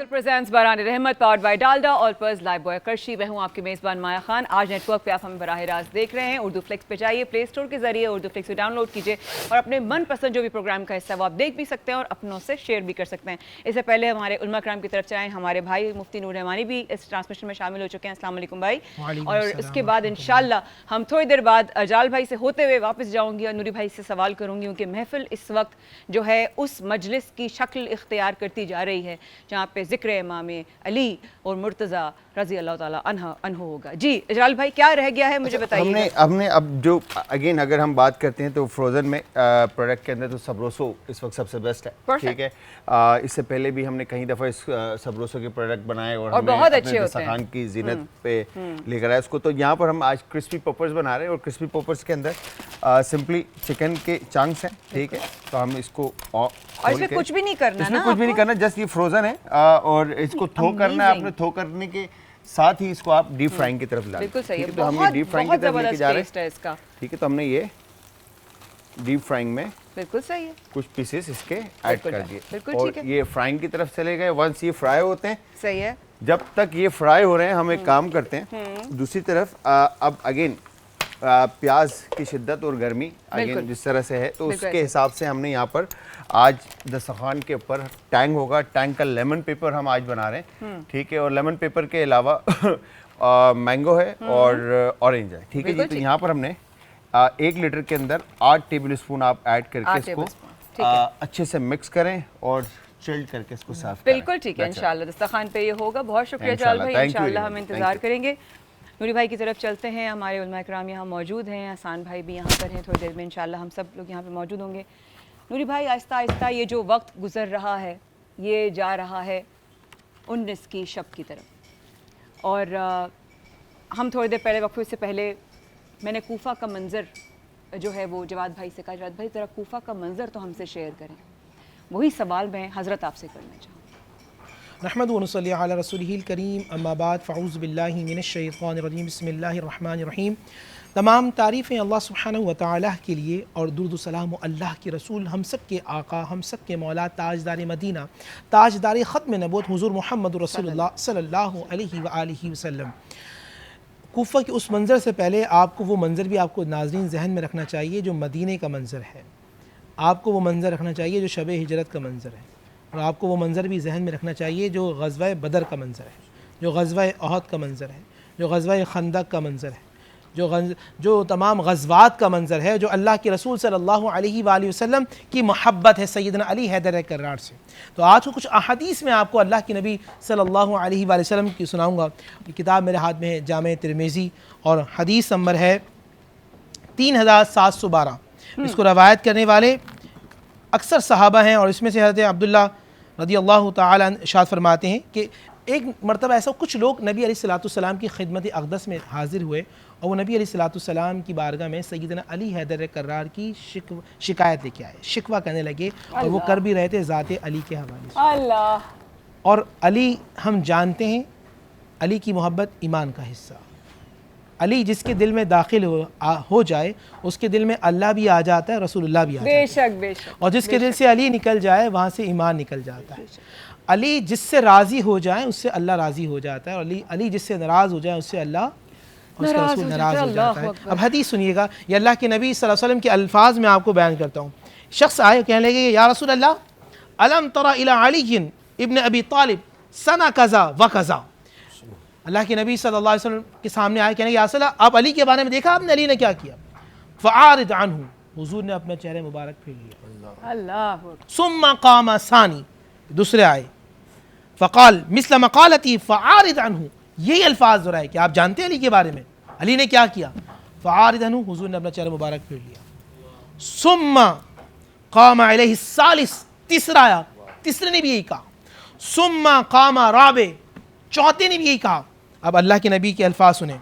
प्रेजेंट्स बरान रहमत powered by Dalda all purpose Lifebuoy करशी। मैं हूं आपकी मेज़बान माया खान। आज नेटवर्क पे आप हमें बराह रास्त देख रहे हैं। उर्दू फ्लिक्स पे जाइए, प्ले स्टोर के जरिए उर्दू फ्लिक्स को डाउनलोड कीजिए और अपने मनपसंद जो भी प्रोग्राम का हिस्सा वो आप देख भी सकते हैं और अपनों से शेयर भी कर सकते हैं। इससे पहले हमारे उलमा कराम की तरफ चाहें, हमारे भाई मुफ्ती नूर रहमानी भी इस ट्रांसमिशन में शामिल हो चुके हैं। अस्सलाम वालेकुम भाई। और इसके बाद इंशाल्लाह हम थोड़ी देर बाद अजाल भाई से होते हुए वापस जाऊँगी और नूरी भाई से सवाल करूँगी, क्योंकि महफिल इस वक्त जो है उस मजलिस की शक्ल इख्तियार करती जा रही है जहाँ पे जिक्र ज़िक्र इमाम अली और मुर्तज़ा रज़ी अल्लाह ताला अन्हु होगा। जी जलाल भाई क्या रह गया है मुझे बताइए। हमने अब जो अगेन अगर हम बात करते हैं तो फ्रोज़न में प्रोडक्ट के अंदर तो सबरोसो इस वक्त सबसे बेस्ट है, ठीक है। इससे पहले भी हमने कई दफ़ा इस सबरोसो के प्रोडक्ट बनाए और बहुत अच्छे होते हैं, खान की जीनत पे लेकर आए उसको। तो यहाँ पर हम आज क्रिस्पी पॉपर्स बना रहे हैं और क्रिस्पी पॉपर्स के अंदर सिंपली चिकन के चंक्स हैं, ठीक है। तो हम इसको और इसमें कुछ भी नहीं करना, इसमें कुछ भी नहीं करना, जस्ट ये फ्रोजन है और इसको थो करना है आपने। थो करने के साथ ही इसको आप डीप फ्राइंग की तरफ ला, बिल्कुल सही है। तो हम ये डीप फ्राइंग की तरफ लेके जा रहे हैं इसका, ठीक है। तो हमने ये डीप फ्राइंग में बिल्कुल सही है कुछ पीसेस इसके ऐड कर दिए बिल्कुल और ठीक है। ये फ्राइंग की तरफ चले गए। वंस ये फ्राई होते हैं, सही है, जब तक ये फ्राई हो रहे हैं हम एक काम करते हैं दूसरी तरफ अब अगेन प्याज की शिद्दत और गर्मी अगेन जिस तरह से है तो उसके हिसाब से हमने यहाँ पर आज दस्तरखान के ऊपर टैंग होगा। टैंग का लेमन पेपर हम आज बना रहे हैं, ठीक है। और लेमन पेपर के अलावा मैंगो है और ऑरेंज है, ठीक है जी। तो यहाँ पर हमने 1 लीटर के अंदर 8 टेबल स्पून आप ऐड करके इसको अच्छे से मिक्स करें और चिल्ड करके इसको सर्व करें। बिल्कुल ठीक है, इंशाल्लाह दस्तरखान पे ये होगा। बहुत शुक्रिया जलाल भाई, इंशाल्लाह हम इंतज़ार करेंगे। नूरी भाई की तरफ चलते हैं, हमारे उलमा इकराम यहाँ मौजूद हैं, आसान भाई भी यहाँ पर हैं, थोड़ी देर में इंशाल्लाह हम सब लोग यहाँ पे मौजूद होंगे। नूरी भाई आहिस्ता आहिस्ता ये जो वक्त गुजर रहा है ये जा रहा है 19 की शब की तरफ और हम थोड़ी देर पहले वक्फे से पहले मैंने कूफा का मंज़र जो है वो जवाद भाई से कहा, जवाद भाई ज़रा कूफा का मंज़र तो हमसे शेयर करें। वही सवाल मैं हज़रत आपसे करना चाहूँ। नहमदु व नसल्ली अला रसूलिहिल करीम, अम्मा बाद, फ़अऊज़ु बिल्लाहि मिनश शैतानिर रजीम, बिस्मिल्लाहिर रहमानिर रहीम। तमाम तारीफ़ें अल्लाह सुब्हानहु व तआला के लिए और दुरूद सलाम अल्लाह के रसूल, हम सब के आका, हम सब के मौला, ताजदार मदीना, ताजदार ख़त्म नबूवत हुज़ूर मोहम्मद रसूलुल्लाह सल्लल्लाहु अलैहि व आलिहि वसल्लम। कूफा के उस मंज़र से पहले आपको वो मंज़र भी आपको नाज़रीन जहन में रखना चाहिए जो मदीने का मंज़र है। आपको वो मंज़र रखना चाहिए जो शब हिजरत का मंज़र है और आपको वो मंज़र भी जहन में रखना चाहिए जो ग़ज़वा बदर का मंज़र है, जो ग़ज़वा अहद का मंज़र है, जो ग़ज़वा खंदक का मंज़र है, जो तमाम ग़ज़वात का मंज़र है, जो अल्लाह के रसूल सल्लल्लाहु अलैहि वसल्लम की मोहब्बत है सैयदना अली हैदर कर्रार से। तो आज को कुछ अहादीस में आपको अल्लाह के नबी सल्लल्लाहु अलैहि वसल्लम की सुनाऊँगा। किताब मेरे हाथ में है जामे तिरमिज़ी और हदीस नंबर है 3712। इसको रवायत करने वाले अक्सर सहाबा हैं और इसमें से हज़रत अब्दुल्ला रज़ी अल्लाह तआला अन्हु इरशाद फरमाते हैं कि एक मरतबा ऐसा कुछ लोग नबी अलैहिस्सलाम की खिदमत अक़दस में हाजिर हुए और वो नबी अलैहिस्सलाम की बारगाह में सैयदना अली हैदर कर्रार की शिकायत लेके आए, शिकवा करने लगे और वो कर भी रहे थे ज़ाते अली के हवाले से। अल्लाह। और अली हम जानते हैं अली की मोहब्बत ईमान का हिस्सा। अली जिसके दिल में दाखिल हो जाए उसके दिल में अल्लाह भी आ जाता है, रसूलुल्लाह भी आ जाता है। बेशक बेशक। और जिसके दिल से अली निकल जाए वहाँ से ईमान निकल जाता है। अली जिससे राज़ी हो जाए उससे अल्लाह राज़ी हो जाता है और अली जिससे नाराज़ हो जाए उससे अल्लाह उसका रसूल नाराज़ हो जाता है। अब हदीस सुनिएगा, ये अल्लाह के नबी सल्लल्लाहु अलैहि वसल्लम के अल्फाज में आपको बयान करता हूँ। शख्स आए कहने लगे या रसूल अल्लाह, अलम तरा इला अली इब्न अबी तालिब सना कज़ा व कज़ा। अल्लाह के नबी सल्लल्लाहु अलैहि वसल्लम के सामने आए, कहने या रसूल अल्लाह आप अली के बारे में देखा आपने अली ने क्या किया? फ़आरिद अन्हु, हुजूर ने अपना चेहरे मुबारक फेर लिया। अल्लाह। सुम्मा क़ामा सानी, दूसरे आए, फ़क़ाल मिस्ल मक़ालती फ़आरिद अन्हु, यही अल्फाज दोहराए कि आप जानते हैं अली के बारे में अली ने क्या किया? फ़आरिद अन्हु, हुजूर ने अपना चेहरा मुबारक फेर लिया। सुम्मा क़ामा अलैहि सालिस, तीसरा आया, तीसरे ने भी यही कहा। सुम्मा क़ामा राबे, चौथे ने भी यही कहा। अब अल्लाह के नबी के अल्फाज सुने,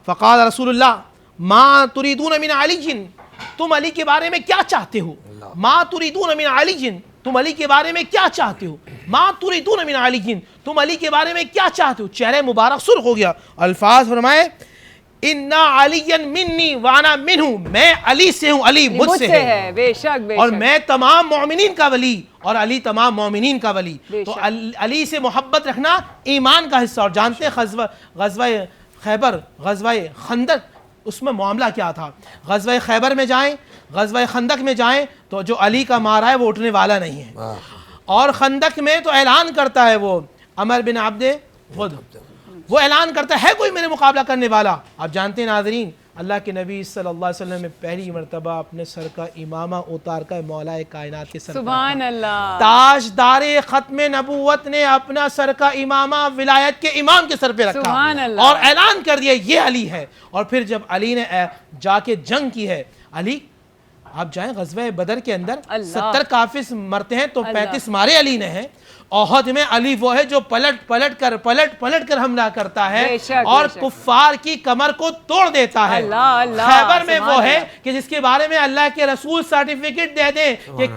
फ़क़ाल रसूलुल्लाह मा तुरीदून मिन अली, तुम अली के बारे में क्या चाहते हो? मा तुरीदून मिन अली, तुम अली के बारे में क्या चाहते हो? मा तुरीदून मिन अली, तुम अली के बारे में क्या चाहते हो? चेहरे मुबारक सुर्ख हो गया। अल्फाज फरमाए इन्ना अलियन मिन्नी वाना मिन्हु, मैं अली से हूँ, अली मुझसे है। बेशक बेशक। और मैं तमाम मोमिनीन का वली और अली तमाम मोमिनीन का वली। तो अली से मोहब्बत रखना ईमान का हिस्सा। और जानते हैं ग़ज़वा खैबर, ग़ज़वा खंदक, उसमें मामला क्या था? ग़ज़वा खैबर में जाएं, ग़ज़वा खंदक में जाएं तो जो अली का मारा है वो उठने वाला नहीं है। और खंदक में तो ऐलान करता है वो अमर बिन अब्दे खुद, वो ऐलान करता है कोई मेरे मुकाबला करने वाला। आप जानते हैं नाज़रीन अल्लाह के नबी सल्लल्लाहु अलैहि वसल्लम ने पहली मर्तबा अपने सर का इमामा उतार कर मौलाए कायनात के सर पर सुभान अल्लाह। ताजदारे खत्म नबूवत ने अपना सर का इमामा विलायत के इमाम के सर पे रखा सुभान अल्लाह। और ऐलान कर दिया ये अली है। और फिर जब अली ने जाके जंग की है, अली आप जाएं गज़वा बदर के अंदर अल्लाह। 70 काफिर मरते हैं तो अल्लाह। 35 मारे अली ने हैं। ओहद में अली वो है जो पलट पलट कर हमला करता है बेशक, और बेशक। कुफ्फार की कमर को तोड़ देता है। अल्लाह, अल्लाह, खैबर में वो सुभान है अल्लाह। कि जिसके बारे में अल्लाह के रसूल सर्टिफिकेट दे दें कि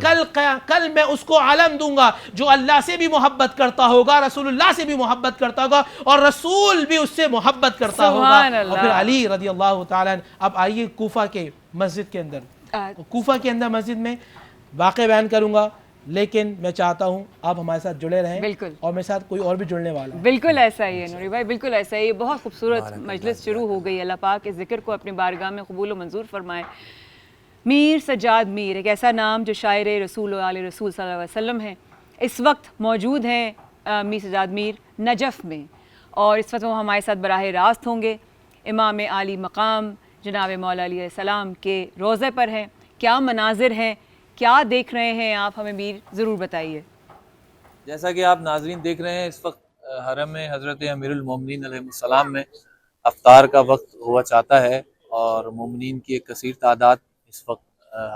कल मैं उसको आलम दूंगा जो अल्लाह से भी मोहब्बत करता होगा, रसूलुल्लाह से भी मोहब्बत करता होगा और रसूल भी उससे मोहब्बत करता होगा। सुभान और फिर अल्लाह। अली रदी अल्लाह ताला अन्हु। अब आइए कूफा के मस्जिद के अंदर, कूफा के अंदर मस्जिद में वाक़या बयान करूंगा, लेकिन मैं चाहता हूं आप हमारे साथ जुड़े रहें। बिल्कुल। और मेरे साथ कोई और भी जुड़ने वाला है। बिल्कुल ऐसा ही है नूरी भाई, बिल्कुल ऐसा ही है। बहुत खूबसूरत मजलिस शुरू हो गई। अल्लाह पाक इस जिक्र को अपनी बारगाह में कबूल व मंजूर फरमाए। मीर सज्जाद मीर एक ऐसा नाम जो शायर रसूल आले रसूल सल्लल्लाहु अलैहि वसल्लम हैं, इस वक्त मौजूद हैं मीर सज्जाद मीर नजफ़ में, और इस वक्त वो हमारे साथ बराह रास्त होंगे। इमाम आली मकाम जनाब मौला अली सलाम के रोज़े पर हैं। क्या मनाजिर हैं, क्या देख रहे हैं आप, हमें मीर ज़रूर बताइए। जैसा कि आप नाजरीन देख रहे हैं, इस वक्त हरम में हज़रत अमीरुल मोमिनीन अलैहिस्सलाम में अफ्तार का वक्त हुआ चाहता है और मोमिनीन की एक कसीर तादाद इस वक्त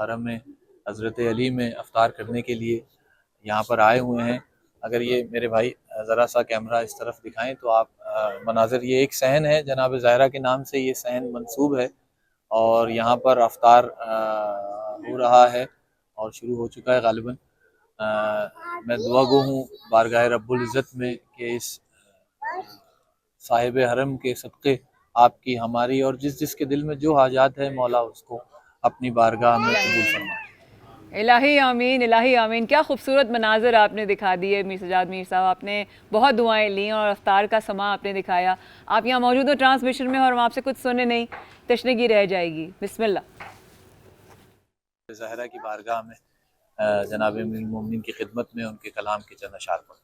हरम में हज़रत अली में अफ्तार करने के लिए यहाँ पर आए हुए हैं। अगर ये मेरे भाई ज़रा सा कैमरा इस तरफ दिखाएं तो आप मनाजिर, ये एक सहन है जनाब ज़ाहरा के नाम से ये सहन मंसूब है और यहाँ पर अफ्तार हो रहा है और शुरू हो चुका है गालिबन। मैं दुआ गो हूँ बारगाह रब्बुल इज़्ज़त में कि इस साहिब हरम के सदक़े आपकी, हमारी और जिस जिसके दिल में जो हाजात है मौला उसको अपनी बारगाह में कबूल फरमाए। इलाही आमीन, इलाही आमीन। क्या खूबसूरत मनाजिर आपने दिखा दिए मीर सज्जाद मीर साहब, आपने बहुत दुआएं ली और अफ्तार का समा आपने दिखाया। आप यहाँ मौजूद हो ट्रांसमिशन में और हम आपसे कुछ सुने नहीं, तशनगी रह जाएगी। बिस्मिल्लाह। ज़हरा की बारगाह में जनाब अमीरुल मोमिनीन की खिदमत में उनके कलाम के चंद अशार पढ़।